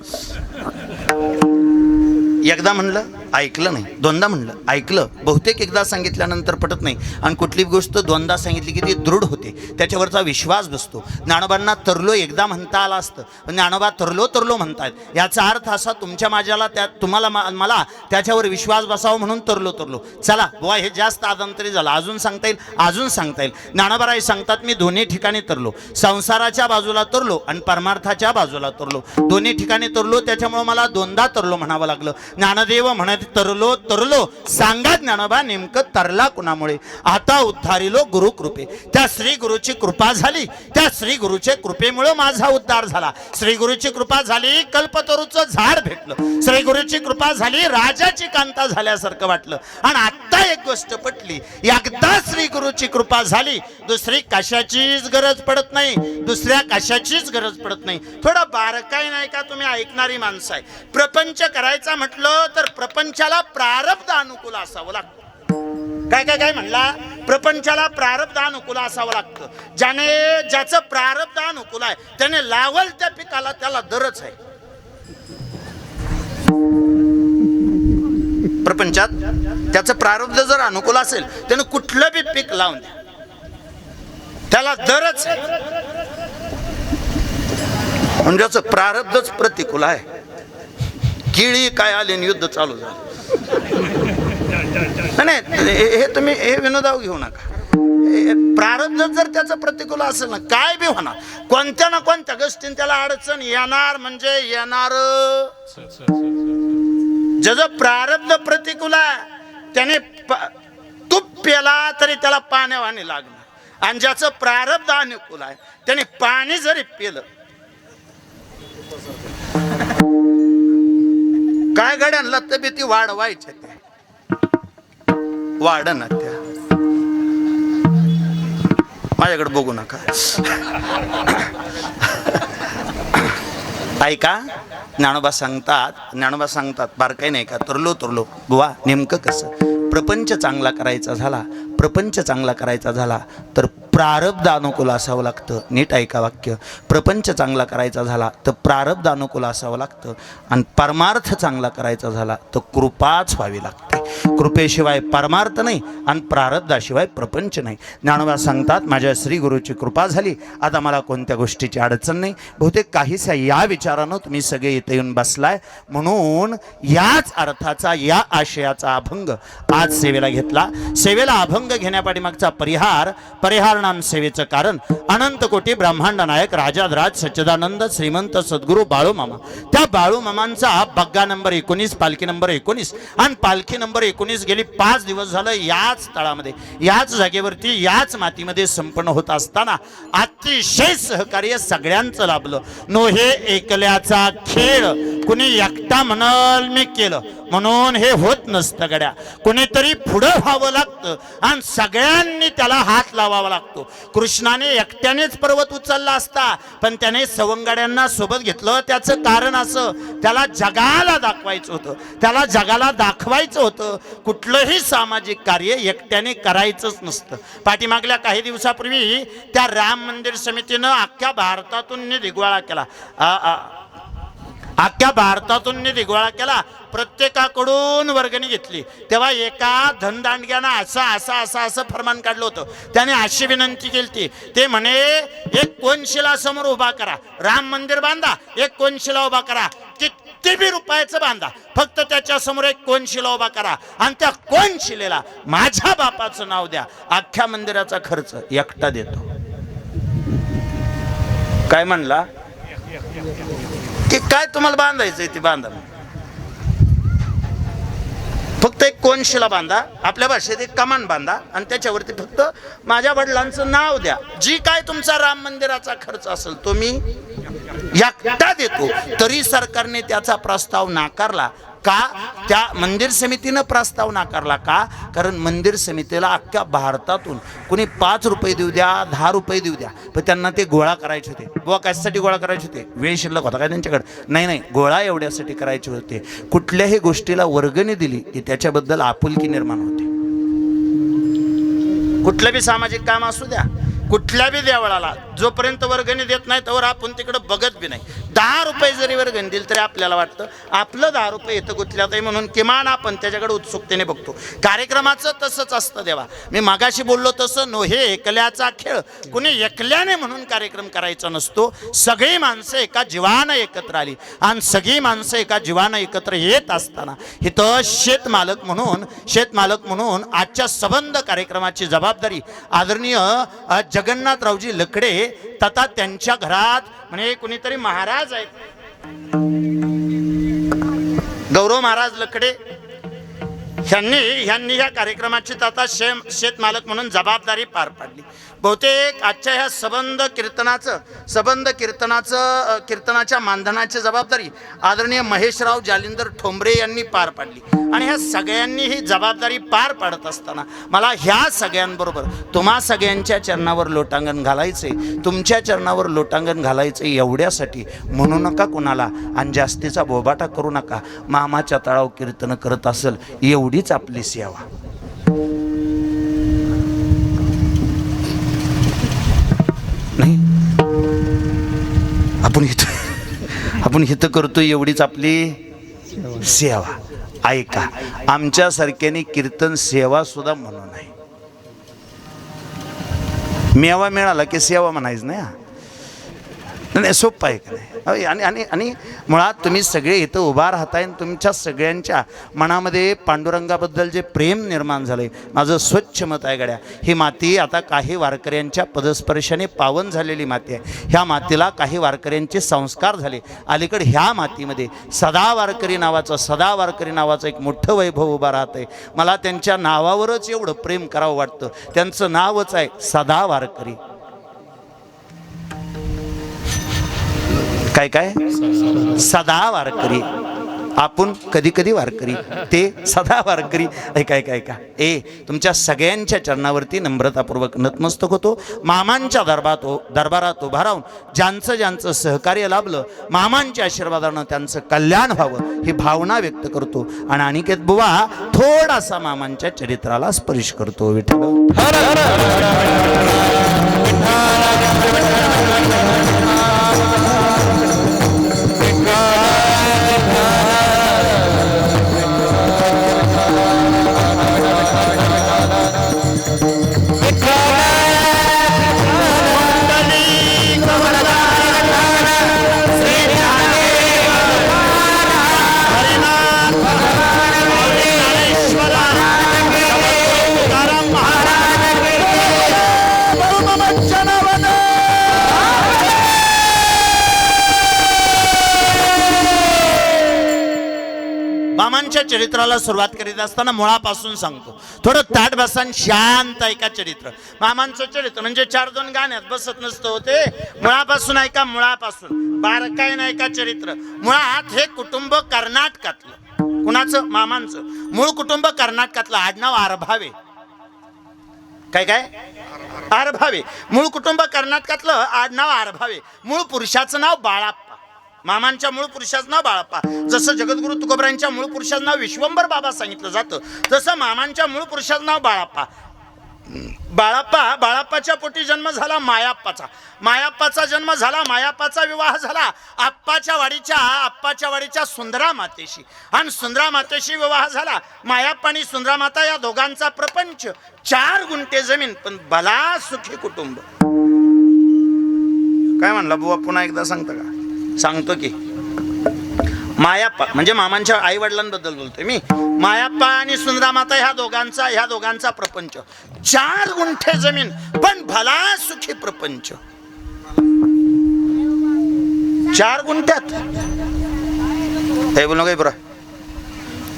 एकदा म्हणलं ऐकलं नाही, दोनदा म्हणलं ऐकलं. बहुतेक एकदा सांगितल्यानंतर पटत नाही, आणि कुठली गोष्ट दोनदा सांगितली की ती दृढ होते, त्याच्यावरचा विश्वास बसतो. ज्ञानोबांना तरलो एकदा म्हणता आला असतं, पण ज्ञानोबा तरलो तरलो म्हणतायत. याचा अर्थ असा तुमच्या माझ्याला त्या तुम्हाला मला त्याच्यावर विश्वास बसावा म्हणून तरलो तरलो. चला बुवा हे जास्त आदंतरी झालं, अजून सांगता येईल, अजून सांगता येईल. ज्ञानोबाराय सांगतात मी दोन्ही ठिकाणी तरलो, संसाराच्या बाजूला तरलो आणि परमार्थाच्या बाजूला तरलो, दोन्ही ठिकाणी तरलो. त्याच्यामुळे मला दोनदा तरलो म्हणावं लागलं. ज्ञानदेव म्हणत तरलो तरलो, सांगा ज्ञानोबा नेमकं तरला कुणामुळे? आता उद्धारिलो गुरु कृपे. त्या श्री गुरुची कृपा झाली, त्या श्री गुरुच्या कृपेमुळे माझा उद्धार झाला. श्री गुरुची कृपा झाली, कल्पतरूचं झाड भेटलं. श्री गुरुची कृपा झाली, राजाची कांता झाल्यासारखं वाटलं. आणि आता एक गोष्ट पटली, एकदा श्री गुरुची कृपा झाली, दुसरी कशाचीच गरज पडत नाही, दुसऱ्या कशाचीच गरज पडत नाही. थोडं बारकाई नाही का तुम्ही ऐकणारी माणसं आहे. प्रपंच करायचा म्हटलं तर प्रपंचाला प्रारब्ध अनुकूल असावं लागतं. काय काय काय म्हणला? प्रपंचाला प्रारब्ध अनुकूल असावं लागतं. ज्याचं प्रारब्ध अनुकूल आहे त्याने लावल त्या पिकाला त्याला दरच आहे. प्रपंचात त्याचं प्रारब्ध जर अनुकूल असेल त्याने कुठलं बी पीक लावून द्या, त्याला दरच आहे. म्हणजे प्रारब्धच प्रतिकूल आहे. किळी काय आली आणि युद्ध चालू झालं. नाही हे तुम्ही हे विनोदाव घेऊ नका. प्रारब्ध जर त्याचं प्रतिकूल असेल ना, काय बी होणार, कोणत्या ना कोणत्या गोष्टीने त्याला अडचण येणार म्हणजे येणार. ज्याचं प्रारब्ध प्रतिकूल आहे त्याने तूप प्याला तरी त्याला पाण्यावाने लागणार, आणि ज्याचं प्रारब्ध अनुकूल आहे त्याने पाणी जरी पिलं काय गड्यांना तब्येती वाढवायच्या त्या वाढना. त्या माझ्याकडे बघू नका. ऐका ज्ञानोबा सांगतात बारकाई नाही का, तरलो तरलो बुवा नेमकं कसं? प्रपंच चांगला करायचा झाला तर प्रारब्ध अनुकूल असावं लागतं. नीट ऐका वाक्य. प्रपंच चांगला करायचा झाला तर प्रारब्ध अनुकूल असावं लागतं, आणि परमार्थ चांगला करायचा झाला तर कृपाच व्हावी लागते. कृपेशिवाय परमार्थ नाही आणि प्रारब्धाशिवाय प्रपंच नाही. ज्ञानोबा सांगतात माझ्या श्री गुरुची कृपा झाली, आता मला कोणत्या गोष्टीची अडचण नाही. बहुतेक काहीसा या विचारानं तुम्ही सगळे इथे येऊन बसलाय, म्हणून याच अर्थाचा या आशयाचा अभंग आज सेवेला घेतला. सेवेला अभंग घेण्यापाठीमागचा परिहार नाम सेवेचं कारण अनंत कोटी ब्रह्मांड नायक राजाधिराज सच्चिदानंद श्रीमंत सद्गुरू बाळूमामा. त्या बाळूमामांचा बग्गा नंबर 19, पालखी नंबर 19, आणि पालखी नंबर 19 गेली 5 दिवस झालं याच तळामध्ये, याच जागेवरती, याच मातीमध्ये संपन्न होत असताना अतिशय सहकार्य सगळ्यांचं लाभलं. नो हे एकल्याचा खेळ कुणी एकटा म्हणल मी केलं म्हणून हे होत नसतं गड्या. कुणीतरी पुढं व्हावं लागतं आणि सगळ्यांनी त्याला हात लावावा लागतो. कृष्णाने एकट्यानेच पर्वत उचलला असता, पण त्याने सवंगड्यांना सोबत घेतलं. त्याचं कारण असं, त्याला जगाला दाखवायचं होतं, त्याला जगाला दाखवायचं होतं कुठलंही सामाजिक कार्य एकट्याने करायचंच नसतं. पाठीमागल्या काही दिवसापूर्वी त्या राम मंदिर समितीनं अख्ख्या भारतातून निधी गोळा केला. अख्ख्या भारतातून निधी गोळा केला, प्रत्येकाकडून वर्गणी घेतली. तेव्हा एका धनदांडग्यानं असं फरमान काढलं होतं. त्याने अशी विनंती केली, ते म्हणे एक कोनशिला समोर उभा करा, राम मंदिर बांधा, एक कोनशिला उभा करा, किती बी रुपयाचं बांधा, फक्त त्याच्या समोर एक कोनशिला उभा करा आणि त्या कोनशिलेला माझ्या बापाचं नाव द्या, अख्ख्या मंदिराचा खर्च एकटा देतो. काय म्हणला की काय तुम्हाला बांधायचंय ते बांधा, फक्त एक कोनशिला बांधा, आपल्या भाषेत एक कमान बांधा आणि त्याच्यावरती फक्त माझ्या वडिलांचं नाव द्या. जी काय तुमचा राम मंदिराचा खर्च असेल तो मी एकटा देतो. तरी सरकारने त्याचा प्रस्ताव नाकारला. का? त्या मंदिर समितीनं प्रस्ताव नाकारला. का? कारण मंदिर समितीला अख्ख्या भारतातून कोणी 5 रुपये देऊ द्या, 10 रुपये देऊ द्या, पण त्यांना ते गोळा करायचे होते. बुवा कशासाठी गोळा करायचे होते? वेळ शिल्लक होता काय त्यांच्याकडे? नाही, गोळा एवढ्यासाठी करायचे होते, कुठल्याही गोष्टीला वर्गणी दिली की त्याच्याबद्दल आपुलकी निर्माण होते. कुठलं बी सामाजिक काम असू द्या, कुठल्या बी देवळाला जोपर्यंत वर्गणी देत नाही तोवर आपण तिकडे बघत बी नाही. 10 रुपये जरी वर्गणी दिली तरी आपल्याला वाटतं आपलं 10 रुपये येतं गुंतल्यात आहे म्हणून किमान आपण त्याच्याकडे उत्सुकतेने बघतो. कार्यक्रमाचं तसंच असतं देवा. मी मागाशी बोललो तसं नोहे एकल्याचा खेळ. कुणी एकल्याने म्हणून कार्यक्रम करायचा नसतो. सगळी माणसं एका जीवानं एकत्र आली आणि सगळी माणसं एका जीवानं एकत्र येत असताना इथं शेतमालक म्हणून आजच्या संबंध कार्यक्रमाची जबाबदारी आदरणीय जगन्नाथरावजी लकडे तथा त्यांच्या घरात म्हणे कुणीतरी महाराज आहेत, गौरव महाराज लकडे, ह्यांनी या कार्यक्रमाची तथा शेतमालक म्हणून जबाबदारी पार पाडली. बहुतेक आजच्या ह्या कीर्तनाच्या मानधनाची जबाबदारी आदरणीय महेशराव जालिंदर ठोंबरे यांनी पार पाडली. आणि ह्या सगळ्यांनी ही जबाबदारी पार पाडत असताना मला ह्या सगळ्यांबरोबर तुम्हा सगळ्यांच्या चरणावर लोटांगण घालायचे, तुमच्या चरणावर लोटांगण घालायचे. एवढ्यासाठी म्हणू नका कुणाला आणि जास्तीचा बोबाटा करू नका. मामाच्या तळाव कीर्तन करत असेल एवढीच आपली सेवा. नाही आपण इथं करतोय एवढीच आपली सेवा. ऐका, आमच्यासारख्याने कीर्तन सेवा सुद्धा म्हणू नये. मेवा मिळाला की सेवा म्हणायचं नाही. नाही सोपं आहे का नाही? आणि मुळात तुम्ही सगळे इथं उभा राहताय आणि तुमच्या सगळ्यांच्या मनामध्ये पांडुरंगाबद्दल जे प्रेम निर्माण झालंय, माझं स्वच्छ मत आहे गड्या. ही माती आता काही वारकऱ्यांच्या पदस्पर्शाने पावन झालेली माती आहे. ह्या मातीला काही वारकऱ्यांचे संस्कार झाले. अलीकडे ह्या मातीमध्ये सदा वारकरी नावाचं एक मोठं वैभव उभा राहत आहे. मला त्यांच्या नावावरच एवढं प्रेम करावं वाटतं. त्यांचं नावच आहे सदा वारकरी. काय सदा वारकरी. आपण कधी वारकरी, ते सदा वारकरी. ऐका तुमच्या सगळ्यांच्या चरणावरती नम्रतापूर्वक नतमस्तक होतो. मामांच्या दरबारात उभा राहून ज्यांचं सहकार्य लाभलं, मामांच्या आशीर्वादानं त्यांचं कल्याण व्हावं ही भावना व्यक्त करतो. आणि अनिकेत बुवा थोडासा मामांच्या चरित्राला स्पर्श करतो. विठ्ठल मामांच्या चरित्राला सुरुवात करीत असताना मुळापासून सांगतो. थोडं ताट बसा, शांत ऐका चरित्र. मामांचं चरित्र म्हणजे 4-2 गाण्यात बसत नसतं होते. मुळापासून ऐका, मुळापासून बारकाईन ऐका चरित्र. मुळात हे कुटुंब कर्नाटकातलं. कुणाचं? मामांचं. मूळ कुटुंब कर्नाटकातलं. आडनाव आरभावे. काय आरभावे. मूळ कुटुंब कर्नाटकातलं, आडनाव आरभावे. मूळ पुरुषाचं नाव बाळाप्पा. मामांच्या मूळ पुरुषाचं नाव बाळाप्पा. जसं जगद्गुरु तुकोबरांच्या मूळ पुरुषाचं नाव विश्वंभर बाबा सांगितलं जातं, तसं मामांच्या मूळ पुरुषाचं नाव बाळाप्पा. बाळाप्पाच्या पोटी जन्म झाला मायाप्पाचा. मायाप्पाचा जन्म झाला, मायाप्पाचा विवाह झाला आप्पाच्या वाडीच्या सुंदरा मातेशी. आणि सुंदरा मातेशी विवाह झाला. मायाप्पा आणि सुंदरा माता या दोघांचा प्रपंच. 4 गुंठे जमीन, पण भला सुखी कुटुंब. काय म्हणला बुवा? पुन्हा एकदा सांगता का? सांगतो की. मायाप्पा म्हणजे मामांच्या आई वडिलांबद्दल बोलतोय मी. मायाप्पा आणि सुंदरा माता ह्या दोघांचा प्रपंच. 4 गुंठे जमीन, पण भला सुखी प्रपंच. 4 गुंठ्यात हे बोलू काही बरं.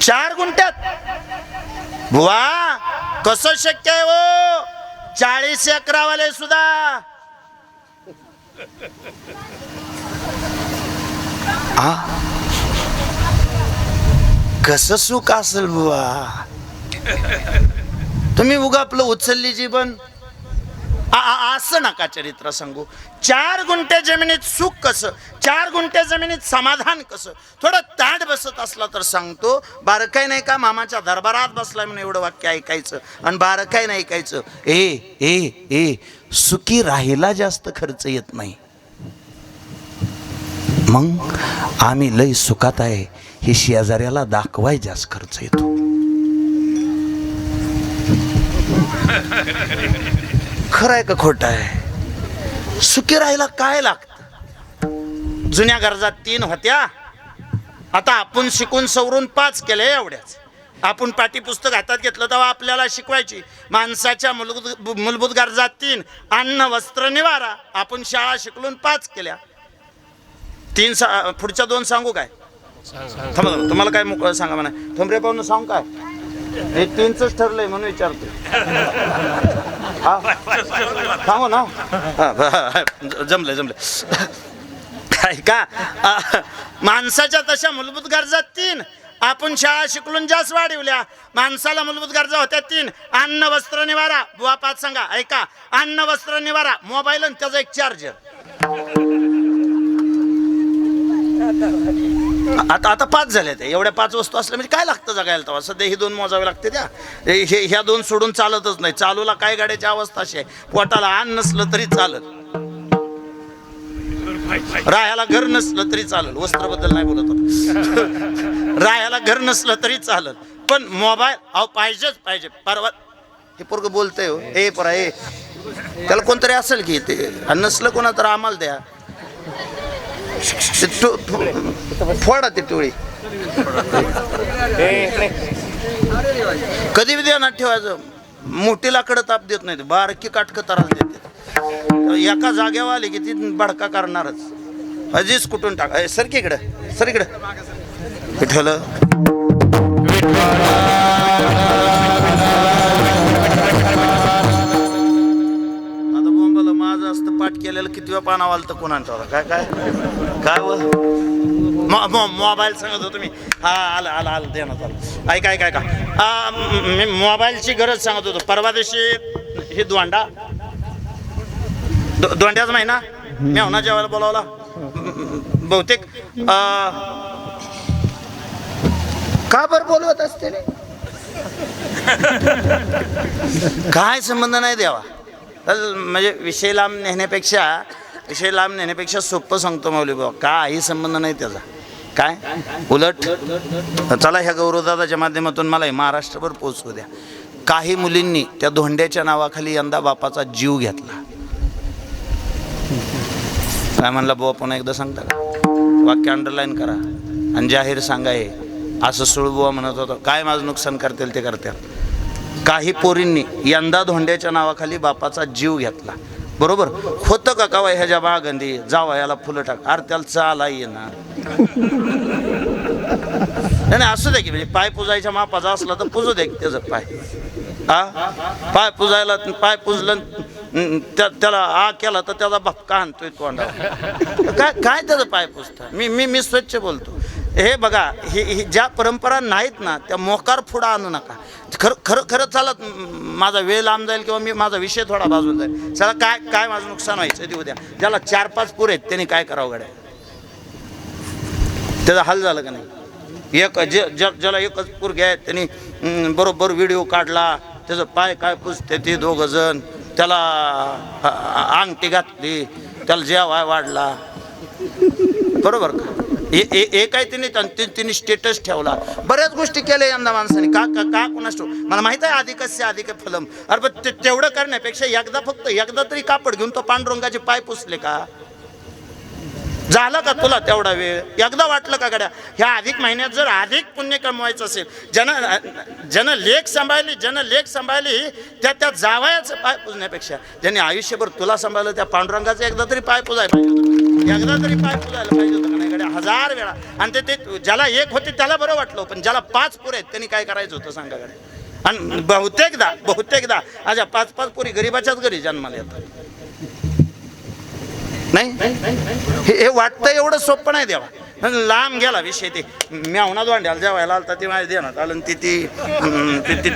4 गुंठ्यात बुवा कसं शक्य आहे हो? 40 एकरावाले सुद्धा कसं सुख असेल बुवा? तुम्ही उगा आपलं उचलली जीवन असं नका चरित्र सांगू. 4 गुंठे जमिनीत सुख कसं, 4 गुंठे जमिनीत समाधान कसं? थोडं ताट बसत असला तर सांगतो. बारकाई नाही का? मामाच्या दरबारात बसलाय म्हणून एवढं वाक्य ऐकायचं आणि बारकाई नाही ऐकायचं. ए सुखी राहायला जास्त खर्च येत नाही. मग आम्ही लय सुखात आहे हे शेजाऱ्याला दाखवाय जास्त खर्च येतो. खरं आहे का खोटं आहे? सुखी राहायला काय लागतं? जुन्या गरजा 3 होत्या, आता आपण शिकून सवरून 5 केले. एवढ्याच आपण पाठ्यपुस्तक हातात घेतलं तेव्हा आपल्याला शिकवायची माणसाच्या मूलभूत गरजा 3: अन्न, वस्त्र, निवारा. आपण शाळा शिकलून 5 केल्या. 3 पुढच्या 2 सांगू काय? थांबा, तुम्हाला काय मोकळं सांगा म्हणा. थोंबरे पाहून सांगू काय? हे 3च ठरलंय म्हणून विचारतो. सांगू ना? जमलं. काय का? माणसाच्या तशा मूलभूत गरजा 3 आपण शाळा शिकलून जास्त वाढवल्या. माणसाला मूलभूत गरजा होत्या 3: अन्न, वस्त्र, निवारा. बुवा 5 सांगा. ऐका. अन्न, वस्त्र, निवारा, मोबाईल आणि त्याचा एक चार्जर. आता 5 झाल्या. त्या एवढ्या 5 वस्तू असल्या म्हणजे काय लागतं जगायला तेव्हा? सध्या ही 2 मोजावे लागते. त्या ह्या 2 सोडून चालतच नाही. चालूला काय गाड्याची अवस्था अशी आहे, पोटाला अन्न नसलं तरी चालत, राहायला घर नसलं तरी चालल. वस्त्राबद्दल नाही बोलत होत. राहायला घर नसलं तरी चालत, पण मोबाईल पाहिजेच पाहिजे. परवा हे पोरग बोलतंय हो. ए परा ए, त्याला कोणतरी असेल की ते, नसलं कोणा तर आम्हाला द्या. फोडा ती टोळी. कधी ध्यानात ठेवायचं, मोठी लाकडं ताप देत नाही, बारकी काटकं तराला देते. एका जागेवर आली की ती भडका करणारच. अजीच कुठून टाक. सर की इकडं, सर इकडं. विठ्ठल माझं असतं पाठ केलेलं किती वेळा पाना वालतं कोणाचा काय काय काय मोबाईल सांगत होतो मी. आला देण्यात आलं. ऐका मी मोबाईलची गरज सांगत होतो. परवा दिवशी ही दोंड्याचा महिना मी होणार जेवायला बोलावला बहुतेक. का बरं बोलवत असते काय संबंध नाही द्यावा. म्हणजे विषय लांब नेण्यापेक्षा सोपं सांगतो माऊली बाबा. काही संबंध नाही त्याचा. काय उलट चला ह्या गौरवदादाच्या माध्यमातून मला महाराष्ट्रभर पोहोचवू द्या. काही मुलींनी त्या धोंड्याच्या नावाखाली यंदा बापाचा जीव घेतला. काय म्हणला बाबा? पुन्हा एकदा सांगता का? वाक्य अंडरलाईन करा आणि जाहीर सांगा. हे असं सुळबुवा म्हणत होतं. काय माझं नुकसान करतील ते करतील. काही पोरींनी यंदा धोंड्याच्या नावाखाली बापाचा जीव घेतला. बरोबर होतं का? का ह्याच्या बागंदी जावा याला फुलं टाक. अरे त्याला चाला येणार. नाही असू दे की म्हणजे पाय पुजायच्या मापाचा असला तर पुजू दे त्याचं पाय. पाय पुजायला पाय पुजलं त्याला आ केला तर त्याचा भपका आणतोय तोंडावर. काय त्याचं पाय पुजता. मी स्वच्छ बोलतो. हे बघा ही ज्या परंपरा नाहीत ना त्या मोकार पुढं आणू नका. खरं चालत माझा वेळ लांब जाईल किंवा माझा विषय थोडा बाजून जाईल. चला काय माझं नुकसान व्हायचं ते उद्या. ज्याला 4-5 पोर आहेत त्यांनी काय करावं गड्या. त्याचा हाल झालं का नाही. ज्याला एकच पोरगी आहे त्यांनी बरोबर व्हिडिओ काढला. त्याचं पाय काय पुजते ते 2 जण. त्याला अंगठी घातली. त्याला जेवाय वाढला. बरोबर का. एक आहे तिने स्टेटस ठेवला. बऱ्याच गोष्टी केल्या यंदा माणसाने. का कोणास मला माहित आहे अधिकस्य अधिक फलम. अरे पण तेवढं करण्यापेक्षा एकदा तरी कापड घेऊन तो पांडुरंगाचे पाय पुसले का. झालं का तुला तेवढा वेळ. एकदा वाटलं का गड्या ह्या अधिक महिन्यात जर अधिक पुण्य कमवायचं असेल. जन लेख सांभाळली त्या जावयाचं पाय पुजण्यापेक्षा ज्यांनी आयुष्यभर तुला सांभाळलं त्या पांडुरंगाचं एकदा तरी पाय पुजायला पाहिजे होतं. एकदा तरी पाय पुजायला पाहिजे होतं का नाही गड्या. 1000 वेळा. आणि ते ज्याला एक होते त्याला बरं वाटलं. पण ज्याला 5 पोरं आहेत त्यांनी काय करायचं होतं सांगा गड्या. आणि बहुतेकदा अशा 5-5 पोरी गरीबाच्याच घरी जन्माला येतात. नाही हे वाटतं एवढं सोपं नाही देवा. लांब गेला विषय. ते म्यावना दोंड्याला जेवायला आलता ते माझ्या देण्यात आलं.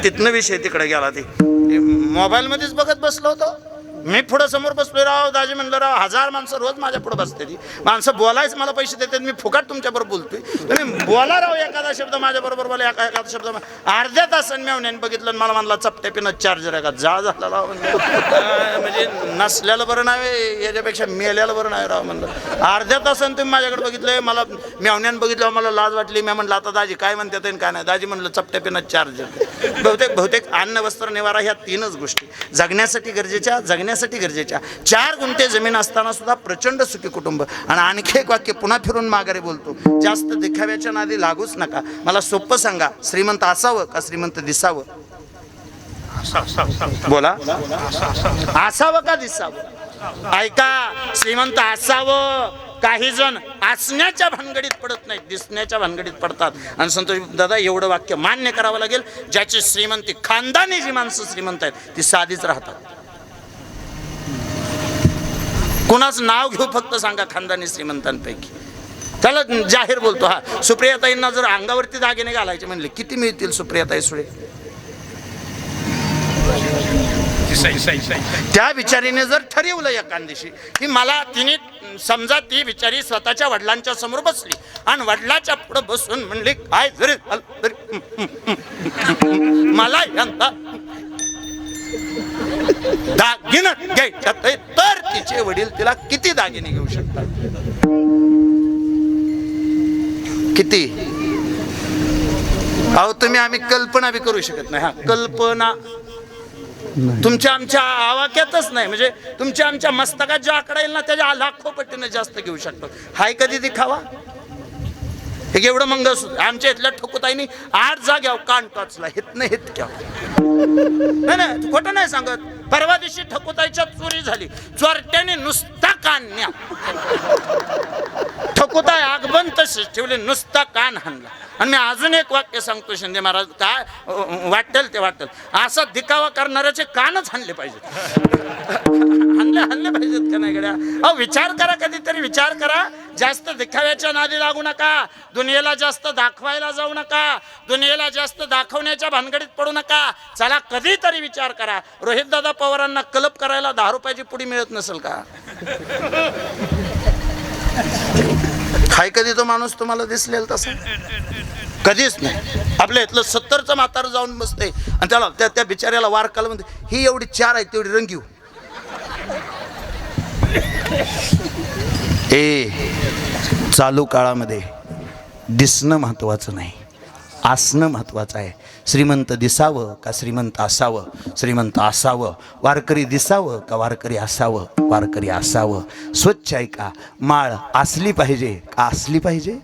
तिथनं विषय तिकडे गेला. ते मोबाईलमध्येच बघत बसलो होतो मी. पुढं समोर बसलोय. राव दाजी म्हणलं राव 1000 माणसं रोज माझ्या पुढं बसते. ती माणसं बोलायच मला पैसे देतात. मी फुकट तुमच्याबरोबर बोलतोय. तुम्ही बोला राव एखादा शब्द माझ्याबरोबर बोला. एखादा शब्द अर्ध्या तासाने मेवण्याने बघितलं मला म्हणला चपट्या पिनं चार्जर आहे का. जा झाला राव. म्हणजे नसल्याला बरं नाही याच्यापेक्षा मेल्याला बरं नाही राव म्हणलं. अर्ध्या तासाने तुम्ही माझ्याकडे बघितलंय. मला मेवण्याने बघितलं मला लाज वाटली. मी म्हणलं आता दाजी काय म्हणतात आणि काय नाही. दाजी म्हणलं चपट्या पिनं चार्जर. बहुतेक अन्न वस्त्र निवारा ह्या 3च गोष्टी जगण्यासाठी गरजेच्या. 4 गुंठे जमीन असताना सुद्धा प्रचंड सुखी कुटुंब. आणि आणखी एक वाक्य पुन्हा फिरून माघारी बोलतो. जास्त दिखाव्याच्या नादी लागूच नका. मला सोपं सांगा श्रीमंत असावं का श्रीमंत दिसावं. बोला असावं का दिसावं. ऐका श्रीमंत असावं. काही जण असण्याच्या भानगडीत पडत नाहीत दिसण्याच्या भानगडीत पडतात. आणि संतोष दादा एवढं वाक्य मान्य करावं लागेल. ज्याची श्रीमंती खानदानी जी माणसं श्रीमंत आहेत ती साधीच राहतात. कोणाचं नाव घेऊ फक्त सांगा खानदानी श्रीमंतांपैकी. त्याला जाहीर बोलतो. हा सुप्रियाताईंना जर अंगावरती दागिने घालायचे म्हणले किती मिळतील सुप्रियाताई सुळे. त्या बिचारीने जर ठरवलं एका दिवशी की मला तिने समजा ती बिचारी स्वतःच्या वडिलांच्या समोर बसली आणि वडिलाच्या पुढे बसून म्हणली काय जरी मला यंदा दागिने घ्यायच्या तर तिचे वडील तिला किती दागिने घेऊ शकतात. किती. अहो तुम्ही आम्ही कल्पना बी करू शकत नाही. हा कल्पना तुमच्या आमच्या आवाक्यातच नाही. म्हणजे तुमच्या आमच्या मस्तकात जो आकडा येईल ना त्याच्या लाखो पटीने जास्त घेऊ शकतो. हाय कधी दिखावा. हे एवढं मंगळसूत्र आमच्या इथल्या ठकुताईनी 8 जाग्यावर कान टोचला. हितनं हित नाही खोटं नाही सांगत. परवा दिवशी ठकुताईच्या चोरी झाली. चोरट्याने नुसता कान न्या. ठकुताई आगबन तशीच ठेवली नुसता कान हाणला. आणि मी अजून एक वाक्य सांगतो शिंदे महाराज. काय वाटेल ते वाटेल असा दिखावा करणाऱ्याचे कानच हाणले पाहिजेत. हाणले पाहिजेत का नाही गड्या. अहो विचार करा. कधीतरी विचार करा. जास्त दिखाव्याच्या नादी लागू नका. दुनियेला जास्त दाखवायला जाऊ नका. दुनियेला जास्त दाखवण्याच्या भानगडीत पडू नका. चला कधीतरी विचार करा. रोहितदादा पवारांना कलप करायला 10 रुपयाची पुडी मिळत नसेल का. हाय कधी तो माणूस तुम्हाला दिसलेला तसा. कधीच नाही. आपल्या इथलं 70चं म्हातारं जाऊन बसते आणि त्याला त्या बिचाऱ्याला वार काल म्हणते ही एवढी 4 आहे तेवढी रंगीव. चालू काळामध्ये दिसणं महत्वाचं नाही असणं महत्वाचं आहे. श्रीमंत दिसावं का श्रीमंत असावं. श्रीमंत असावं. वारकरी दिसावं का वारकरी असावं. वारकरी असावं. स्वच्छ आहे का. माळ असली पाहिजे का असली पाहिजे.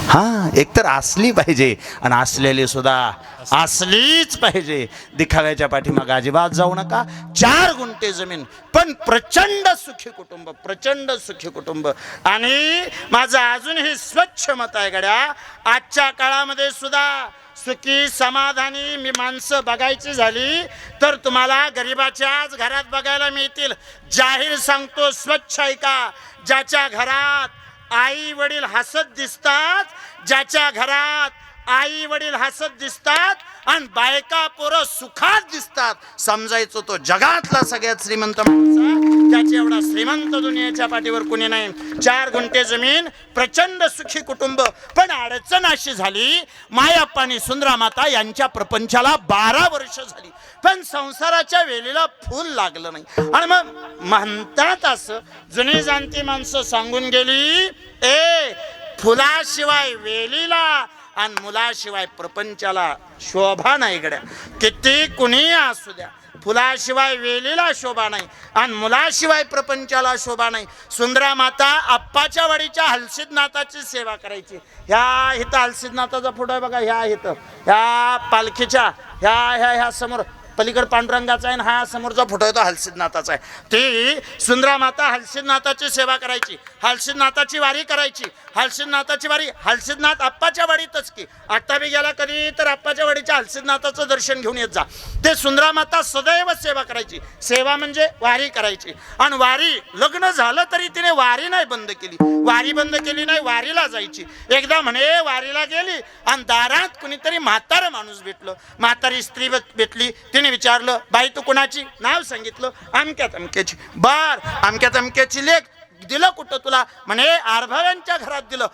हा, एकतर असली पाहिजे आणि असलेली सुद्धा असलीच पाहिजे. दिखाव्याच्या पाठीमागे अजिबात जाऊ नका. 4 गुंठे जमीन पण प्रचंड सुखी कुटुंब, प्रचंड सुखी कुटुंब. आणि माझं अजूनही स्वच्छ मत आहे गड्या, आजच्या काळामध्ये सुद्धा सुखी समाधानी मी माणसं बघायची झाली तर तुम्हाला गरिबाच्याच घरात बघायला मिळतील. जाहीर सांगतो, स्वच्छ ऐका. ज्याच्या घरात आई वडील हसत दिसतात, ज्याच्या घरात आई वडील हसत दिसतात आणि बायका पोरं सुखात दिसतात, समजायचं तो जगातला सगळ्यात श्रीमंत माणूस आहे. त्याची एवढा श्रीमंत दुनियेच्या पाठीवर कुणी नाही. 4 गुंठे जमीन, प्रचंड सुखी कुटुंब. पण अडचण अशी झाली, मायाप्पा आणि सुंदरामाता यांच्या प्रपंचाला 12 वर्ष झाली पण संसाराच्या वेलीला फूल लागलं नाही. आणि मग म्हणतात असं, जुनी जाणती माणसं सांगून गेली, ए फुलाशिवाय वेलीला आणि मुलाशिवाय प्रपंचाला शोभा नाही गड्या. किती कुणी असू द्या, फुलाशिवाय वेलीला शोभा नाही आणि मुलाशिवाय प्रपंचाला शोभा नाही. सुंदरा माता आप्पाच्या वाडीच्या हलसिद्धनाथाची सेवा करायची. ह्या इथं हलसिद्धनाथाचा फोटो आहे बघा, ह्या इथं, ह्या पालखीच्या ह्या समोर पलीकड पांडुरंगाचा आहे, हा समोरचा फोटो आहे तो हलसिद्धनाथाचा आहे. ती सुंदरा माता हलसिद्धनाथाची सेवा करायची, हलसिद्धनाथाची वारी करायची. हलसिद्धनाथाची वारी, हलसिद्धनाथ आप्पाच्या वाडीतच की. आता बी गेला कधी तर आप्पाच्या वाडीच्या हलसिद्धनाथाचं दर्शन घेऊन येत जा. ते सुंदरा माता सदैव सेवा करायची. सेवा म्हणजे वारी करायची. आणि वारी, लग्न झालं तरी तिने वारी नाही बंद केली, वारी बंद केली नाही, वारीला जायची. एकदा म्हणे वारीला गेली आणि दारात कुणीतरी म्हातारं माणूस भेटलं, म्हातारी स्त्री भेटली. तिने विचारलं, बाई तू कुणाची? नाव सांगितलं, अमक्या तमक्याची. बार, अमक्या तमक्याची लेक. दिलं कुठं तुला? म्हणे आरभाव्यांच्या घरात दिलं.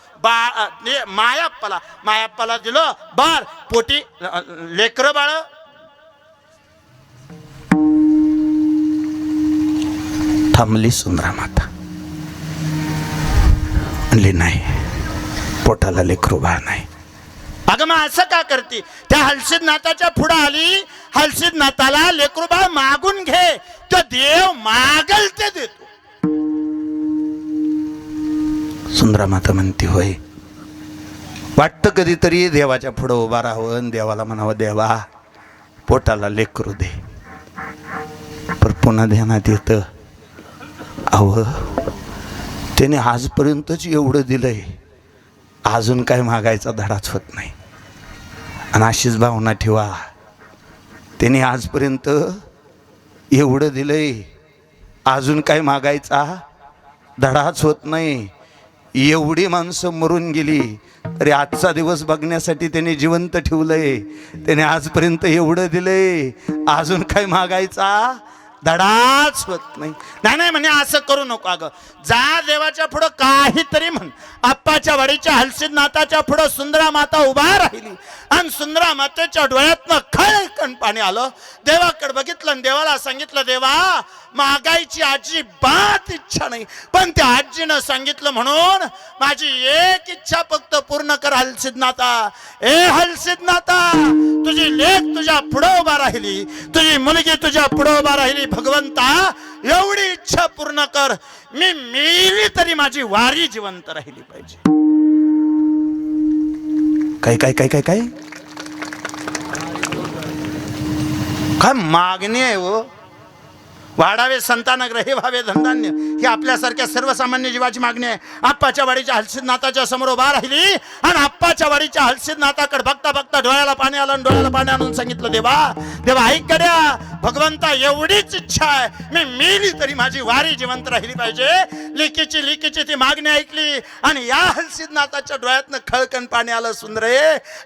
मायाप्पाला दिलं. बार, पोटी लेकर बाळ. थांबली सुंदरा माता, म्हणली नाही, पोटाला लेकरू बाळ नाही. अगं मग असं का करते? त्या हलसिद्धनाथाच्या पुढे आली, हलसिद्धनाथाला लेकरू बाळ मागून घे, तो देव मागल ते देतो. सुंदरा माता म्हणती, होय, वाटतं कधीतरी देवाच्या पुढे उभा राहावं आणि देवाला म्हणावं, देवा पोटाला लेकरू दे. पर पुन्हा ध्यानात येतं, अहो त्याने आजपर्यंतच एवढं दिलंय, अजून काय मागायचा धडाच होत नाही. आणि अशीच भावना ठेवा, त्याने आजपर्यंत एवढं दिलंय, अजून काय मागायचा धडाच होत नाही. एवढी माणसं मरून गेली तरी आजचा दिवस बघण्यासाठी त्याने जिवंत ठेवलंय. त्याने आजपर्यंत एवढं दिलंय, अजून काय मागायचा धडाच होत नाही. नाही म्हणे असं करू नको. अगं जा देवाच्या पुढं काहीतरी म्हण. आप्पाच्या वाडीच्या हलसिद्धनाथाच्या पुढं सुंदरा माता उभा राहिली आणि सुंदरा मातेच्या डोळ्यातनं खळखळ पाणी आलं. देवाकडे बघितलं आणि देवाला सांगितलं, देवा मागायची अजिबात इच्छा नाही, पण त्या आजीनं सांगितलं म्हणून माझी एक इच्छा फक्त पूर्ण कर हलसिद्धनाथा. ए हलसिद्धनाथा, तुझी लेक तुझ्या पुढं उभा राहिली, तुझी मुलगी तुझ्या पुढं उभा राहिली. भगवंता एवढी इच्छा पूर्ण कर, मी मेली तरी माझी वारी जिवंत राहिली पाहिजे. काय काय काय काय काय काय मागणी आहे हो. वाढावे संतानग्र, हे व्हावे धनधान्य, ही आपल्यासारख्या सर्वसामान्य जीवाची मागणी आहे. आप्पाच्या वाडीच्या हलसिद्धनाथाच्या समोर उभा राहिली आणि आप्पाच्या वाडीच्या हलसिद्धनाथाकडे बघता बघता डोळ्याला पाणी आलं. डोळ्याला पाणी आणून सांगितलं, देवा ऐक गड्या, भगवंता एवढीच इच्छा आहे, मी मेली तरी माझी वारी जिवंत राहिली पाहिजे. लेकीची ती मागणी ऐकली आणि या हलसिद्धनाथाच्या डोळ्यातनं खळकण पाणी आलं. सुंदरे,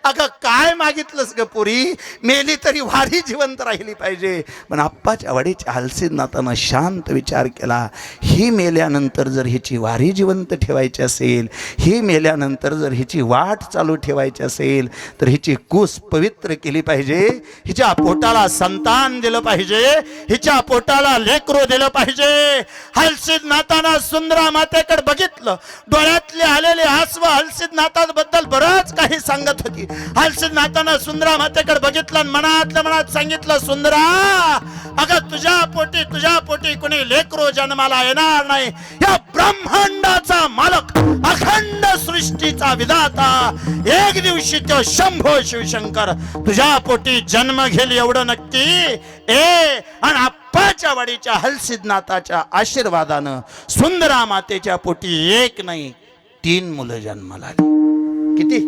अगं काय मागितलंस ग पुरी? मेली तरी वारी जिवंत राहिली पाहिजे. पण आप्पाच्या वाडीच्या हलसिद्धनाथानं शांत विचार केला, ही मेल्यानंतर जर हिची वारी जिवंत ठेवायची असेल, ही मेल्यानंतर जर हिची वाट चालू ठेवायची असेल, तर हिची कूस पवित्र केली पाहिजे, हिच्या पोटाला संतान दिलं पाहिजे, हिच्या पोटाला लेकरू दिलं पाहिजे. हलसिद्धनाथानं सुंदरा मातेकडे बघितलं. डोळ्यातले आलेले आसव हलसिद्धनाथाबद्दल बरंच काही सांगत होती. हलसिद्धनाथानं सुंदरा मातेकडे बघितलं आणि मनातल्या मनात सांगितलं, सुंदरा, अगं तुझ्या पोटी तुझ्या पोटी कुणी लेकरो जन्माला येणार नाही. या ब्रह्मांडाचा मालक, अखंड सृष्टीचा विधाता, एक दिवशी तो शंभो शिवशंकर तुझ्या पोटी जन्म घेईल एवढं नक्की. आणि आप्पाच्या वाडीच्या हलसिद्धनाथाच्या आशीर्वादानं सुंदरा मातेच्या पोटी एक नाही 3 मुलं जन्माला आली. किती?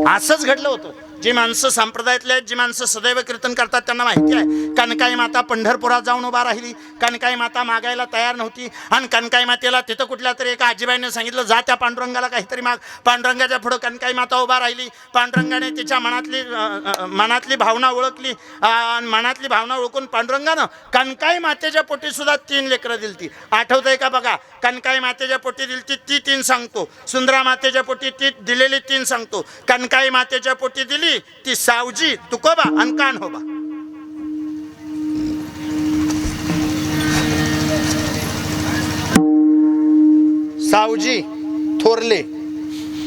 असंच घडलं होतं. जी माणसं संप्रदायातले आहेत, जी माणसं सदैव कीर्तन करतात, त्यांना माहिती आहे कनकाई माता पंढरपुरात जाऊन उभा राहिली. कनकाई माता मागायला तयार नव्हती आणि कनकाई मातेला तिथं कुठल्या तरी एका आजीबाईने सांगितलं, जा त्या पांडुरंगाला काहीतरी माग. पांडुरंगाच्या पुढं कनकाई माता उभा राहिली. पांडुरंगाने तिच्या मनातली भावना ओळखली. मनातली भावना ओळखून पांडुरंगानं कनकाई मातेच्या पोटी सुद्धा 3 लेकरं दिलती. आठवतंय का बघा? कनकाई मातेच्या पोटी दिलती ती 3 सांगतो, सुंदरा मातेच्या पोटी ती दिलेली 3 सांगतो. कनकाई मातेच्या पोटी दिली ती सावजी, तुकोबा आणि कान्होबा. सावजी थोरले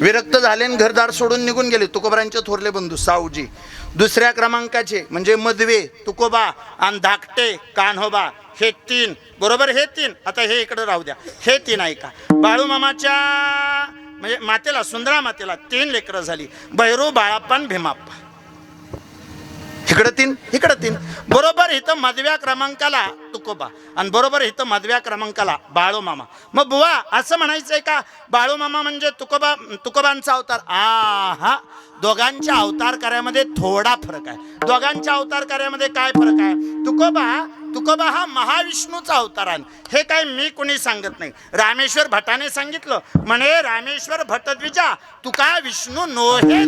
विरक्त झाले आणि घरदार सोडून निघून गेले. तुकोबरांचे थोरले बंधू सावजी. दुसऱ्या क्रमांकाचे म्हणजे मधवे तुकोबा आणि धाकटे कान्होबा, हे 3 बरोबर. हे 3 आता हे इकडे राहू द्या. हे 3 ऐका. बाळूमामाच्या म्हणजे मातेला, सुंदरा मातेला 3 लेकरं झाली. भैरू, बाळाप्पा आणि भीमाप्पा. इकडं 3 इकडं 3. बरोबर इथं मधव्या क्रमांकाला तुकोबा आणि बरोबर इथं मधव्या क्रमांकाला बाळूमामा. मग बुवा असं म्हणायचंय का बाळूमामा म्हणजे तुकोबांचा अवतार? हा, दोघांच्या अवतार कार्यामध्ये थोडा फरक आहे. दोघांच्या अवतार कार्यामध्ये काय फरक आहे? तुकोबा हा महाविष्णूचा अवतार आहे. हे काय मी कुणी सांगत नाही. रामेश्वर भटाने सांगितलं म्हणे, रामेश्वर भटद्विजा तुका विष्णू नोहे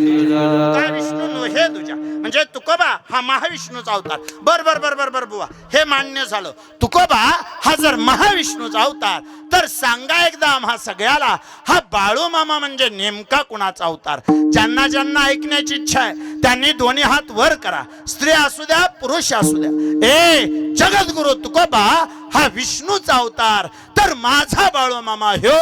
दुजा. म्हणजे तुकोबा हा महाविष्णूचा अवतार. बर बुवा, हे मान्य झालं. तुकोबा हा जर महाविष्णूचा अवतार, तर सांगा एकदा आम्हा सगळ्याला, हा बाळूमामा म्हणजे नेमका कुणाचा अवतार? ज्यांना ज्यांना ऐकण्याची इच्छा आहे त्यांनी दोन्ही हात वर करा. स्त्री असू द्या, पुरुष असू द्या. जगद्गुरु तुकोबा हा विष्णूचा अवतार, तर माझा बाळूमामा ह्यो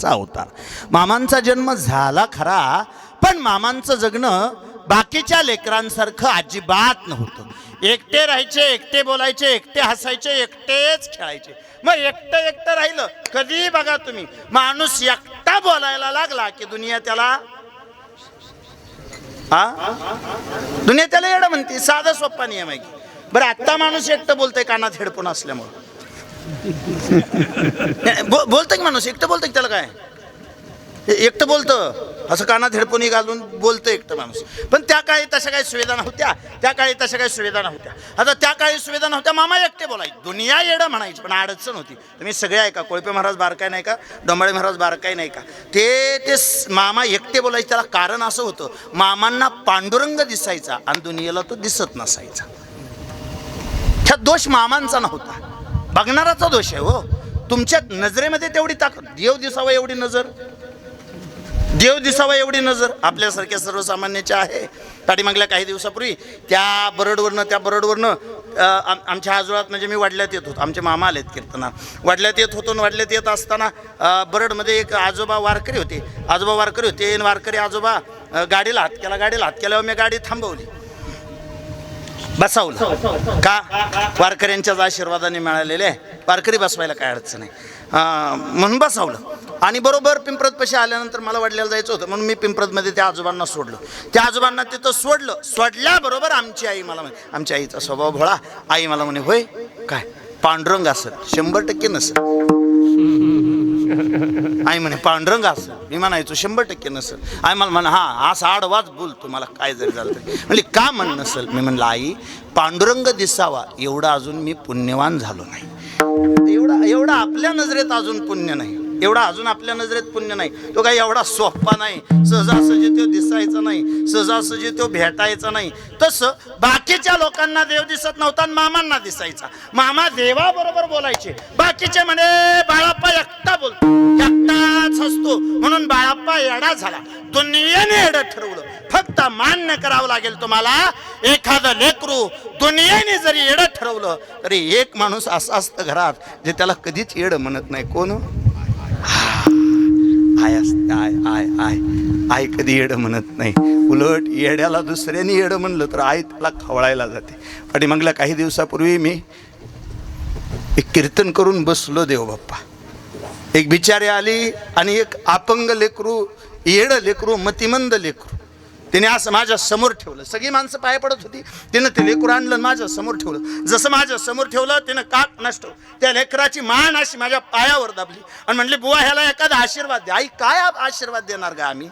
अवतार. मामांचा जन्म झाला खरा, पण मामांचं जगणं बाकीच्या लेकरांसारखं अजिबात नव्हतं. एकटे राहायचे, एकटे बोलायचे, एकटे हसायचे, एकटेच खेळायचे. मग एकटं राहिलं कधी बघा तुम्ही, माणूस एकटा बोलायला लागला की दुनिया त्याला येडं म्हणते. साधा सोप्पा नियम आहे की. बरं आता माणूस एकटं बोलतोय कानात हेडफोन असल्यामुळे. बोलतं की माणूस एकटं बोलतं की त्याला काय एकटं बोलतं असं कानात हेडफोन घालून बोलतं एकटं माणूस. पण त्या काळी तशा काही सुविधा नव्हत्या. आता त्या काळी सुविधा नव्हत्या. मामा एकटे बोलायचे, दुनिया येडं म्हणायची, पण अडचण होती. तुम्ही सगळे ऐका, कोळपे महाराज बारकाय नाही का, डोंबाळे महाराज बारकाय नाही का, ते मामा एकटे बोलायचे. त्याला कारण असं होतं, मामांना पांडुरंग दिसायचा आणि दुनियेला तो दिसत नसायचा. ह्या दोष मामांचा नव्हता, बघणाराचा दोष आहे. हो, तुमच्या नजरेमध्ये तेवढी ताकद, देव दिसावा एवढी नजर आपल्यासारख्या सर्वसामान्याची आहे. पाठीमागल्या काही दिवसापूर्वी त्या बरडवरनं आमच्या आजोळात, म्हणजे मी वडल्यात येत होतो, आमचे मामा आलेत कीर्तना, वडल्यात येत असताना बरडमध्ये एक आजोबा वारकरी होते आणि वारकरी आजोबा गाडीला हात केल्यावर मी गाडी थांबवली, बसावलं. का? वारकऱ्यांच्याच आशीर्वादाने मिळालेले आहे, वारकरी बसवायला काय अडचण नाही म्हणून बसावलं. आणि बरोबर पिंपरत पशी आल्यानंतर मला वडल्याला जायचं होतं, म्हणून मी पिंपरतमध्ये त्या आजोबांना सोडलं. त्या आजोबांना तिथं सोडल्याबरोबर आमची आई मला म्हणे, आमच्या आईचा स्वभाव भोळा, आई मला म्हणे, होय काय पांडुरंग असेल? 100% नसेल. आई म्हणे पांडुरंग असेल? मी म्हणायचो 100% नसेल. आई मला म्हणा, हा असा आडवाच बोल, तुम्हाला काय जरी झालं तरी. म्हणली का म्हण नसेल? मी म्हणलं, आई पांडुरंग दिसावा एवढा अजून मी पुण्यवान झालो नाही, एवढा आपल्या नजरेत अजून पुण्य नाही, तो काही एवढा सोपा नाही, सहजासहजी तो दिसायचा नाही, सहजासहजी तो भेटायचा नाही. तसं बाकीच्या लोकांना देव दिसत नव्हता आणि मामांना दिसायचा. मामा देवाबरोबर बोलायचे, बाकीचे म्हणे बाळाप्पा एकटा बोलतो, एकटाच हसतो, म्हणून बाळाप्पा येडा झाला. दुनियेने येडं ठरवलं, फक्त मान्य करावं लागेल तुम्हाला. एखादं लेकरू दुनियेने जरी येडं ठरवलं तरी एक माणूस असा असतं घरात जे त्याला कधीच येडं म्हणत नाही. कोण? आय असते. आई कधी येडं म्हणत नाही. उलट येड्याला दुसऱ्याने येडं म्हणलं तर आई त्याला खवळायला जाते. आणि मगल्या काही दिवसापूर्वी मी एक कीर्तन करून बसलो देवबाप्पा. एक बिचारी आली आणि एक अपंग लेकरू, येडं लेकरू, मतिमंद लेकरू, तिने असं माझ्या समोर ठेवलं. सगळी माणसं पाया पडत होती. तिनं ते लेकरू आणलं माझ्या समोर ठेवलं. जसं माझ्या समोर ठेवलं तिनं काक नष्ट त्या लेकराची मान अशी माझ्या पायावर दाबली आणि म्हणली, बुवा ह्याला एखादा आशीर्वाद द्या. आई काय आशीर्वाद देणार का आम्ही?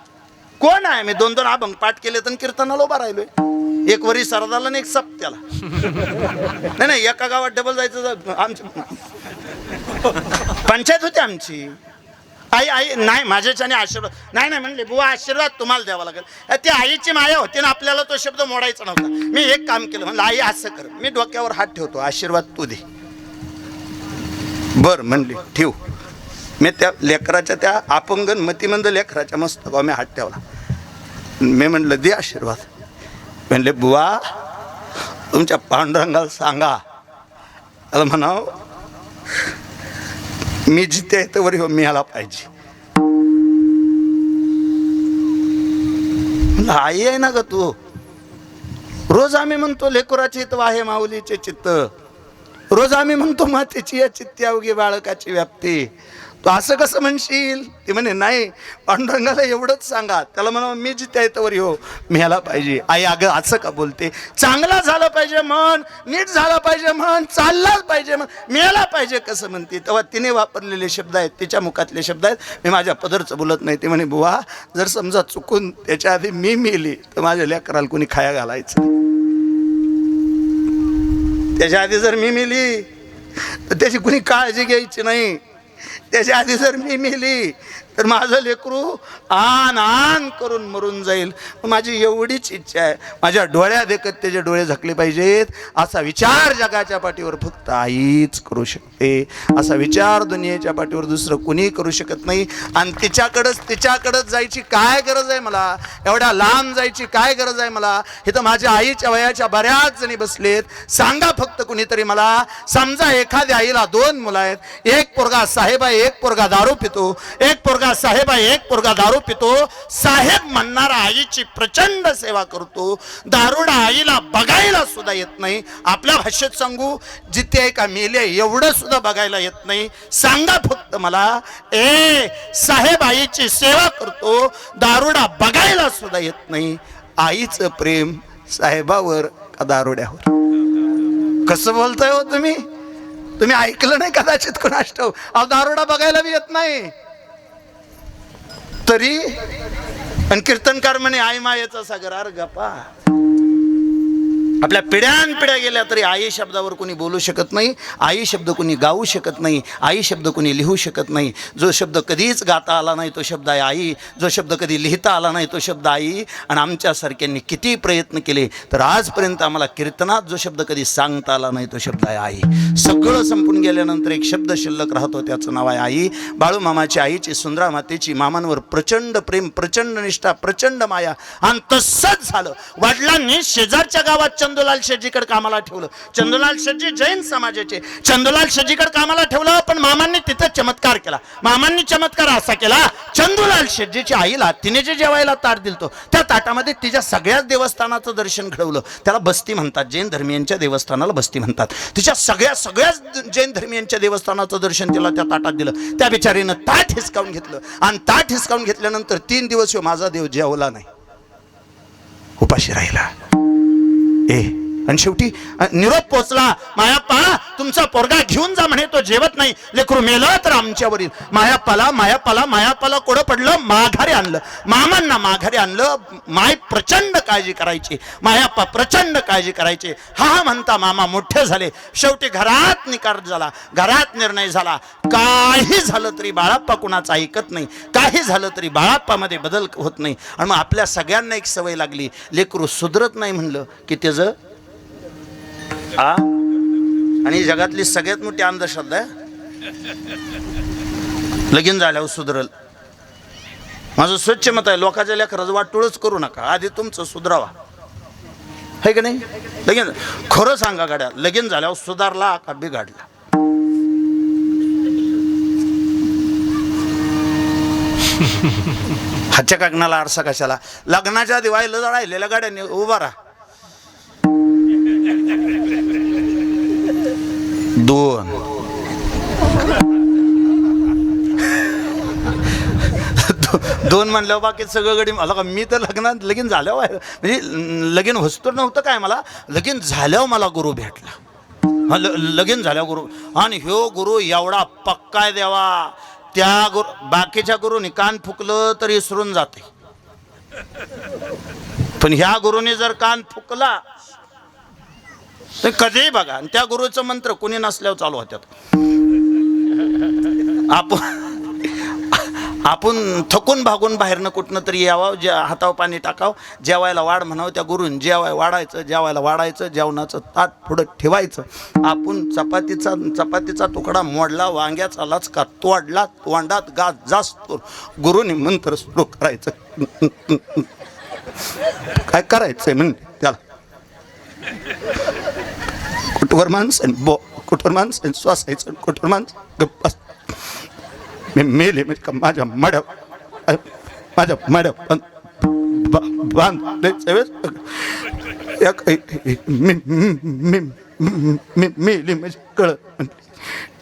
कोण आहे? मी 2-2 अभंग पाठ केले तर कीर्तनाला उभा राहिलोय. एक वरी सरदारला आणि एक सप्त्याला. नाही एका गावात डबल जायचं. आमची पंचायत होती आमची. आई नाही माझ्याच्याने आशीर्वाद नाही म्हणले, बुवा आशीर्वाद तुम्हाला द्यावा लागेल. ती आईची माया होती ना, आपल्याला तो शब्द मोडायचा नव्हता. मी एक काम केलं, म्हणलं आई असं कर, मी डोक्यावर हात ठेवतो, आशीर्वाद तू दे. बर म्हणली ठेव. मी त्या लेकराच्या, त्या अपंगन मतिमंद लेकराच्या मस्तकावर मी हात ठेवला. मी म्हणलं दे आशीर्वाद. म्हणले, बुवा तुमच्या पांडुरंगाला सांगा, त्याला म्हणाव मी जिथे आहे तोवर हो मिळाला पाहिजे. आई आहे ना ग तू. रोज आम्ही म्हणतो लेकराची चित्त आहे माऊलीचे चित्त. रोज आम्ही म्हणतो मातेची या चित्ती अवघी बाळकाची व्याप्ती. तू असं कसं म्हणशील? ती म्हणे नाही, पांडुरंगाला एवढंच सांगा, त्याला म्हणा मी जिथे आहे तोवर हो मिळाला पाहिजे. आई अगं असं का बोलते? चांगला झालं पाहिजे म्हण, नीट झाला पाहिजे म्हण, चाललाच पाहिजे म्हण, मिळाला पाहिजे कसं म्हणते? तेव्हा तिने वापरलेले शब्द आहेत, तिच्या मुखातले शब्द आहेत, मी माझ्या पदरचं बोलत नाही. ते म्हणे, बुवा जर समजा चुकून त्याच्या आधी मी मेली तर माझ्या लेकराला कोणी खाया घालायचं. त्याच्या आधी जर मी मेली तर त्याची कुणी काळजी घ्यायची नाही. त्याच्या आधी जर मी मेली तर माझं लेकरू आन करून मरून जाईल. माझी एवढीच इच्छा आहे, माझ्या डोळ्या देखत त्याचे डोळे झाकले पाहिजेत. असा विचार जगाच्या पाठीवर फक्त आईच करू शकते. असा विचार दुनियेच्या पाठीवर दुसरं कुणी करू शकत नाही. आणि तिच्याकडंच जायची काय गरज आहे मला? एवढ्या लांब जायची काय गरज आहे मला? हे तर माझ्या आईच्या वयाच्या बऱ्याच जणी बसलेत. सांगा फक्त कुणीतरी मला. समजा एखाद्या आईला 2 मुलं आहेत, एक पोरगा साहेब आहे, एक पोरगा दारू पितो. एक पोरगा साहेब आहे, एक पोरगा दारू पितो. साहेब म्हणणारा आईची प्रचंड सेवा करतो. दारुडा आईला बघायला सुद्धा येत नाही. आपल्या भाषेत सांगू, जिथे आहे का मेले एवढं सुद्धा बघायला येत नाही. सांगा फक्त मला, साहेब आईची सेवा करतो, दारुडा बघायला सुद्धा येत नाही. आईचं प्रेम साहेबावर का दारुड्यावर? कसं बोलताय हो तुम्ही? तुम्ही ऐकलं नाही कदाचित कोणास ठाऊक. अहो दारुडा बघायला बी येत नाही तरी. आणि कीर्तनकार म्हणे आई मायेचा सागर. अरे गप्पा, आपल्या पिढ्यानपिढ्या गेल्या तरी आई शब्दावर कोणी बोलू शकत नाही. आई शब्द कोणी गाऊ शकत नाही. आई शब्द कोणी लिहू शकत नाही. जो शब्द कधीच गाता आला नाही तो शब्द आहे आई. जो शब्द कधी लिहिता आला नाही तो शब्द आई. आणि आमच्यासारख्यांनी किती प्रयत्न केले तर आजपर्यंत आम्हाला कीर्तनात जो शब्द कधी सांगता आला नाही तो शब्द आहे आई. सगळं संपून गेल्यानंतर एक शब्द शिल्लक राहतो, त्याचं नाव आहे आई. बाळूमामाची आईची, सुंदरा मातेची मामांवर प्रचंड प्रेम, प्रचंड निष्ठा, प्रचंड माया. आणि तसंच झालं. वडिलांनी शेजारच्या गावात चंदूलाल शेट्टीकडे कामाला ठेवलं. चंदूलाल शेट्टी जैन समाजाचे. चंदूलाल शेट्टीकडे कामाला ठेवलं, पण मामांनी तिथं चमत्कार केला. मामांनी चमत्कार असा केला, चंदूलाल शेट्टीच्या आईला तिने जे जेवायला ताट दिलतो त्या ताटामध्ये तिच्या सगळ्याच देवस्थानाचं दर्शन घडवलं. त्याला बस्ती म्हणतात, जैन धर्मियांच्या देवस्थानाला बस्ती म्हणतात. तिच्या सगळ्याच जैन धर्मियांच्या देवस्थानाचं दर्शन तिला त्या ताटात दिलं. त्या बिचारीनं ताट हिसकावून घेतलं. आणि ताट हिसकावून घेतल्यानंतर 3 दिवस माझा देव जेवला नाही, उपाशी राहिला. आणि शेवटी निरोप पोचला, मायाप्पा तुमचा पोरगा घेऊन जा म्हणे, तो जेवत नाही, लेकरू मेलं तर आमच्यावरील. मायाप्पाला कोडं पडलं, माघारी आणलं. मामांना माघारी आणलं. माय प्रचंड काळजी करायची, मायाप्पा प्रचंड काळजी करायचे. हा म्हणता मामा मोठे झाले. शेवटी घरात निकाल झाला, घरात निर्णय झाला. काही झालं तरी बाळाप्पा कुणाचं ऐकत नाही, काही झालं तरी बाळाप्पामध्ये बदल होत नाही. आणि मग आपल्या सगळ्यांना एक सवय लागली, लेकरू सुधरत नाही म्हणलं की त्याचं आणि जगातली सगळ्यात मोठी अंधश्रद्धा आहे, लगीन झाल्यावर सुधरल. माझं स्वच्छ मत आहे, लोकांच्या लेकराचं वाटोळच करू नका, आधी तुमचं सुधारावा, है का नाही? लगीन खरं सांगा गाड्या, लगीन झाल्यावर सुधारला का बिघडला? हातच्या कागणाला आरसा कशाला? लग्नाच्या आधी व्हायला राहिलेल्या गाड्याने उभा राहा. 2 म्हणल्यावर बाकी सगळं गडी मला का? मी तर लग्नात लगीन झाल्यावर म्हणजे लगीन वस्तूर नव्हतं काय, मला लगीन झाल्यावर मला गुरु भेटला. लगीन झाल्यावर गुरु, आणि ह्यो गुरु एवढा पक्का आहे देवा, त्या गुरु बाकीच्या गुरुनी कान फुकलं तर इसरून जाते, पण ह्या गुरुने जर कान फुकला तर कधीही बघा. आणि त्या गुरुचं मंत्र कोणी नसल्यावर चालू होत्यात. आपण थकून भागून बाहेरनं कुठनं तरी यावं, हातावर पाणी टाकावं, जेवायला वाढ म्हणावं, त्या गुरुन जेवायला वाढायचं, जेवणाचं ताट पुढं ठेवायचं. आपण चपातीचा तुकडा मोडला, वांग्याचा लचका तोडला, तोंडात गाज जास्त, गुरुनी मंत्र सुरू करायचं. काय करायचंय म्हणजे त्याला? कुठवर माणसं श्वासायचं, कुठवर माणसं गप्पा. मी मेले म्हणजे का माझ्या मड्या मेली म्हणजे कळ.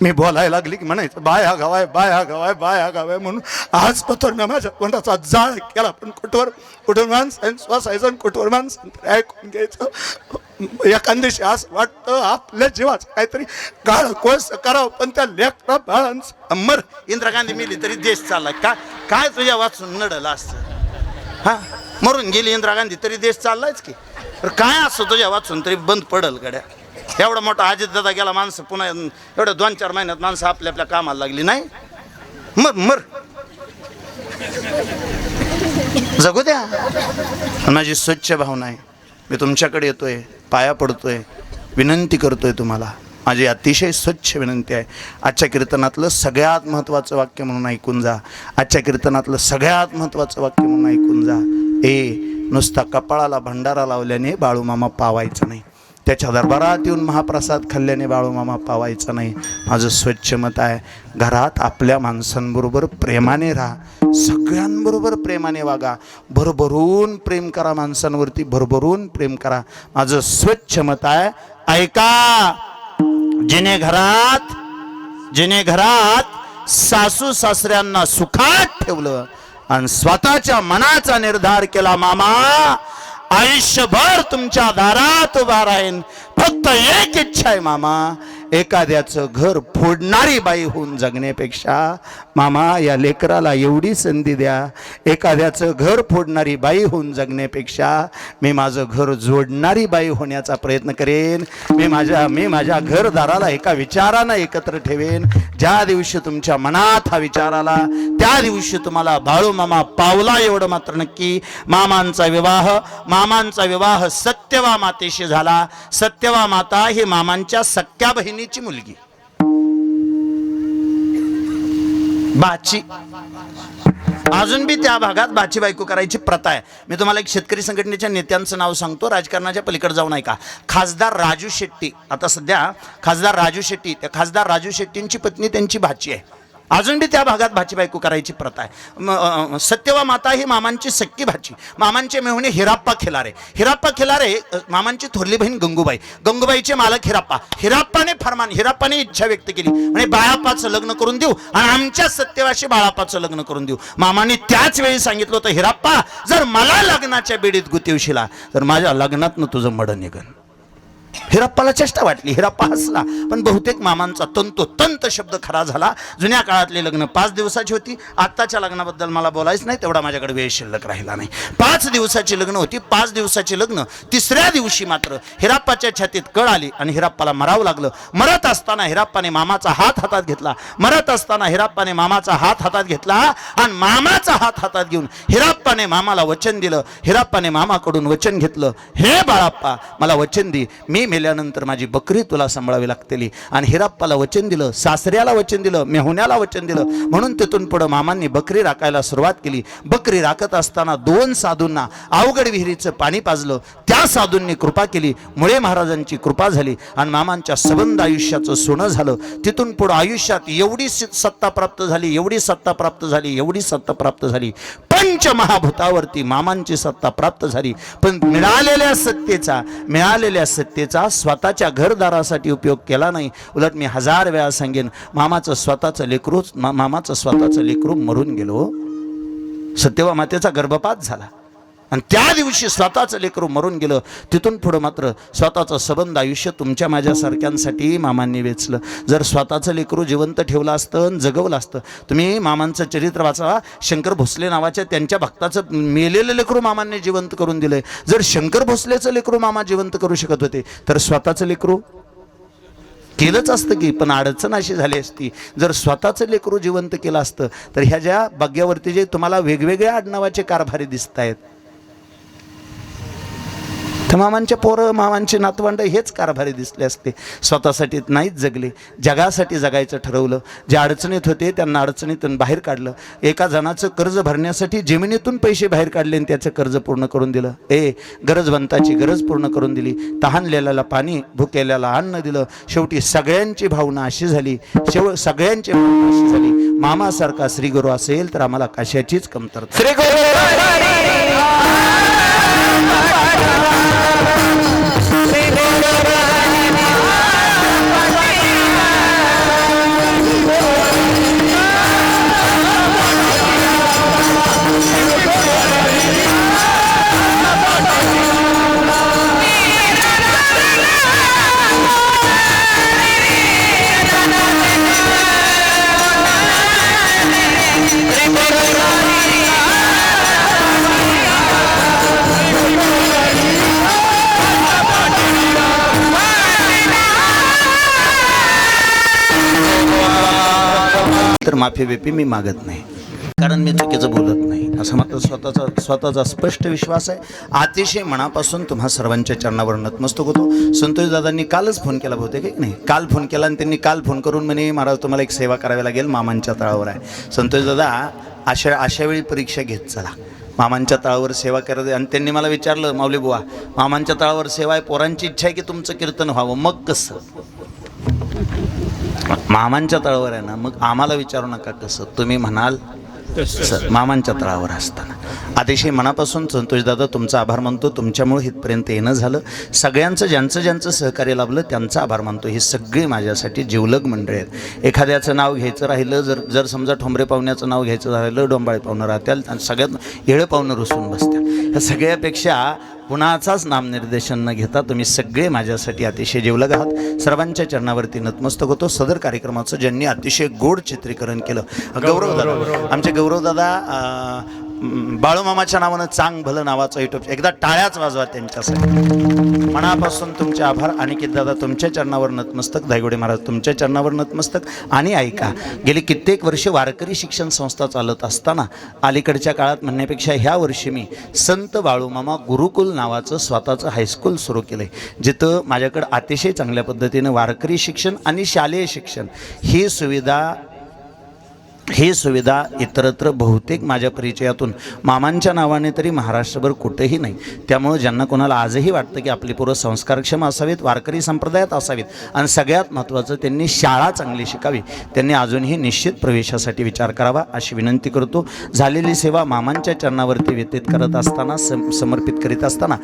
मी बोलायला लागली की म्हणायचं बाया गावाय म्हणून. आज पथर मी माझ्या कोणाचा जाळ केला, पण कुठवर माणसं श्वासायचं, कुठवर माणसं ऐकून घ्यायचं. एखाद्याशी असं वाटतं आपल्या जीवाचं काहीतरी गाळ कोळस करावं, पण त्या लेकरा बाळांचं मर. इंदिरा गांधी मेली तरी देश चालला का? काय तुझ्या वाचून नडलं असतं? हा, मरून गेली इंदिरा गांधी तरी देश चाललायच की. काय असं तुझ्या वाचून तरी बंद पडल गड्या? एवढा मोठा अजित दादा गेला, माणसं पुन्हा एवढ्या 2-4 महिन्यात माणसं आपल्या कामाला लागली नाही. मर जगू द्या. माझी स्वच्छ भावना आहे, मी तुमच्याकडे येतोय, पाया पडतोय, विनंती करतोय तुम्हाला. माझी अतिशय स्वच्छ विनंती आहे. आजच्या कीर्तनातलं सगळ्यात महत्त्वाचं वाक्य म्हणून ऐकून जा. आजच्या कीर्तनातलं सगळ्यात महत्त्वाचं वाक्य म्हणून ऐकून जा. नुसता कपाळाला भंडारा लावल्याने बाळूमामा पावायचा नाही, त्याच्या दरबारात येऊन महाप्रसाद खाल्ल्याने बाळूमामा पावायचा नाही. माझं स्वच्छ मत आहे, घरात आपल्या माणसांबरोबर प्रेमाने राहा, सगळ्यांबरोबर प्रेमाने वागा, भरभरून प्रेम करा, माणसांवरती भरभरून प्रेम करा. माझं स्वच्छ मत आहे. ऐका, जिने घरात सासू सासऱ्यांना सुखात ठेवलं आणि स्वतःच्या मनाचा निर्धार केला, मामा आयुष्यभर तुमच्या दारात उभा राहीन, फक्त एक इच्छा आहे मामा, एखाद्याचं घर फोडणारी बाई होऊन जगण्यापेक्षा मामा या लेकराला एवढी संधी द्या, एखाद्याचं घर फोडणारी बाई होऊन जगण्यापेक्षा मी माझं घर जोडणारी बाई होण्याचा प्रयत्न करेन. मी माझ्या घरदाराला एका विचारानं एकत्र ठेवेन. ज्या दिवशी तुमच्या मनात हा विचार आला त्या दिवशी तुम्हाला बाळूमामा पावला एवढं मात्र नक्की. मामांचा विवाह सत्यवा मातेशी झाला. सत्यवा माता ही मामांच्या सख्या बहिणीची मुलगी, बाची. अजून बी त्या भागात बाची बायको करायची प्रथा आहे. मी तुम्हाला एक शेतकरी संघटनेच्या नेत्यांचं नाव सांगतो, राजकारणाच्या पलीकडे जाऊन ऐका. खासदार राजू शेट्टी, आता सध्या खासदार राजू शेट्टी, त्या खासदार राजू शेट्टींची पत्नी त्यांची भाची आहे. अजून बी त्या भागात भाची बायको करायची प्रथा आहे. सत्यवा माता ही मामांची सख्खी भाची. मामांचे मेहुणे हिराप्पा खिलारे मामांची थोरली बहीण गंगूबाईचे मालक हिराप्पाने इच्छा व्यक्त केली, म्हणजे बाळाप्पाचं लग्न करून देऊ आणि आमच्या सत्यवाशी बाळाप्पाचं लग्न करून देऊ. मामांनी त्याच वेळी सांगितलं होतं, हिराप्पा जर मला लग्नाच्या बेडीत गुतीवशिला तर माझ्या लग्नातनं तुझं मड निघन. हिराप्पाला चेष्टा वाटली, हिराप्पा हसला, पण बहुतेक मामांचा तंतोतंत शब्द खरा झाला. जुन्या काळातली लग्न 5 दिवसाची होती. आत्ताच्या लग्नाबद्दल मला बोलायचं नाही, तेवढा माझ्याकडे वेळ शिल्लक राहिला नाही. 5 दिवसाची लग्न होती. 5 दिवसाची लग्न 3ऱ्या दिवशी मात्र हिराप्पाच्या छातीत कळ आली आणि हिराप्पाला मरावं लागलं. मरत असताना हिराप्पाने मामाचा हात हातात घेतला आणि मामाचा हात हातात घेऊन हिराप्पाने मामाला वचन दिलं. हिराप्पाने मामाकडून वचन घेतलं, हे बाळाप्पा मला वचन दे, मी मी मेल्यानंतर माझी बकरी तुला सांभाळावी लागतेली. आणि हिराप्पाला वचन दिलं, सासऱ्याला वचन दिलं, मेहुण्याला वचन दिलं. म्हणून तिथून पुढं मामांनी बकरी राखायला सुरुवात केली. बकरी राखत असताना 2 साधूंना अवघड विहिरीचं पाणी पाजलं. त्या साधूंनी कृपा केली, मुळे महाराजांची कृपा झाली आणि मामांच्या सबंध आयुष्याचं सोनं झालं. तिथून पुढं आयुष्यात एवढी सत्ता प्राप्त झाली, एवढी सत्ता प्राप्त झाली, एवढी सत्ता प्राप्त झाली. पंचमहाभूतावरती मामांची सत्ता प्राप्त झाली. पण मिळालेल्या सत्तेचा स्वतःच्या घरदारासाठी उपयोग केला नाही. उलट मी 1000 वेळा सांगेन, मामाचं स्वतःचं लेकरू मरून गेलो. सत्यभामातेचा गर्भपात झाला आणि त्या दिवशी स्वतःचं लेकरू मरून गेलं. तिथून पुढं मात्र स्वतःचं सबंध आयुष्य तुमच्या माझ्यासारख्यांसाठी मामांनी वेचलं. जर स्वतःचं लेकरू जिवंत ठेवलं असतं आणि जगवलं असतं. तुम्ही मामांचं चरित्र वाचा. शंकर भोसले नावाच्या त्यांच्या भक्ताचं मेलेलं लेकरू मामांनी जिवंत करून दिलंय. जर शंकर भोसलेचं लेकरू मामा जिवंत करू शकत होते तर स्वतःचं लेकरू केलंच असतं की. पण अडचण अशी झाली असती, जर स्वतःचं लेकरू जिवंत केलं असतं तर ह्या ज्या बग्यावरती जे तुम्हाला वेगवेगळ्या आडनावाचे कारभारी दिसत आहेत, तर मामांच्या पोरं, मामांचे नातवंड हेच कारभारी दिसले असते. स्वतःसाठी नाहीच जगले, जगासाठी जगायचं ठरवलं. जे अडचणीत होते त्यांना अडचणीतून बाहेर काढलं. एका जणाचं कर्ज भरण्यासाठी जमिनीतून पैसे बाहेर काढले आणि त्याचं कर्ज पूर्ण करून दिलं. गरजवंताची गरज पूर्ण करून दिली. तहानलेल्याला पाणी, भुकेल्याला अन्न दिलं. शेवटी सगळ्यांची भावना अशी झाली, सगळ्यांची भावना अशी झाली, मामासारखा श्रीगुरू असेल तर आम्हाला कशाचीच कमतरता. तर माफी बिफी मी मागत नाही, कारण मी चुकीचं बोलत नाही असं मात्र स्वतःचा स्पष्ट विश्वास आहे. अतिशय मनापासून तुम्हा सर्वांच्या चरणावर नतमस्तक होतो. संतोष दादांनी कालच फोन केला बहुतेक, की नाही, काल फोन केला आणि त्यांनी काल फोन करून म्हणे महाराज तुम्हाला एक सेवा करावी लागेल, मामांच्या तळावर आहे. संतोष दादा अशा वेळी परीक्षा घेत चला, मामांच्या तळावर सेवा करत. आणि त्यांनी मला विचारलं, माऊली बुवा मामांच्या तळावर सेवा आहे, पोरांची इच्छा आहे की तुमचं कीर्तन व्हावं, मग कसं? मामांच्या तळावर आहे ना, मग आम्हाला विचारू नका कसं, तुम्ही म्हणाल मामांच्या तळावर असताना. अतिशय मनापासून संतोषदादा तुमचा आभार मानतो. तुमच्यामुळे इथपर्यंत येणं झालं. सगळ्यांचं ज्यांचं सहकार्य लाभलं त्यांचा आभार मानतो. हे सगळे माझ्यासाठी जिवलग मंडळी आहेत. एखाद्याचं नाव घ्यायचं राहिलं, जर समजा ठोंबरे पाहुण्याचं नाव घ्यायचं राहिलं, डोंबाळे पाहुणं राहत्याल आणि सगळ्यात येळे पाहुणं रुसून बसत्या. ह्या सगळ्यापेक्षा कुणाचाच नामनिर्देशन न घेता तुम्ही सगळे माझ्यासाठी अतिशय जिवलग आहात. सर्वांच्या चरणावरती नतमस्तक होतो. सदर कार्यक्रमाचं ज्यांनी अतिशय गोड चित्रीकरण केलं, गौरवदादा, आमचे गौरवदादा, बाळूमामाच्या नावानं चांग भलं नावाचं युट्यूब, एकदा टाळ्याच वाजवा त्यांच्यासाठी. मनापासून तुमचे आभार. अनिकेत दादा तुमच्या चरणावर नतमस्तक, धायगुडे महाराज तुमच्या चरणावर नतमस्तक. आणि ऐका, गेली कित्येक वर्ष वारकरी शिक्षण संस्था चालत असताना अलीकडच्या काळात म्हणण्यापेक्षा ह्या वर्षी मी संत बाळूमामा गुरुकुल नावाचं स्वतःचं हायस्कूल सुरू केलं आहे, जिथं माझ्याकडं अतिशय चांगल्या पद्धतीनं वारकरी शिक्षण आणि शालेय शिक्षण ही सुविधा इतरत्र बहुतेक माझ्या परिचयातून मामांच्या नावाने तरी महाराष्ट्रभर कुठेही नाही. त्यामुळं ज्यांना कोणाला आजही वाटतं की आपली पोरं संस्कारक्षम असावीत, वारकरी संप्रदायात असावीत आणि सगळ्यात महत्त्वाचं त्यांनी शाळा चांगली शिकावी, त्यांनी अजूनही निश्चित प्रवेशासाठी विचार करावा अशी विनंती करतो. झालेली सेवा मामांच्या चरणावरती व्यतीत करत असताना, समर्पित करीत असताना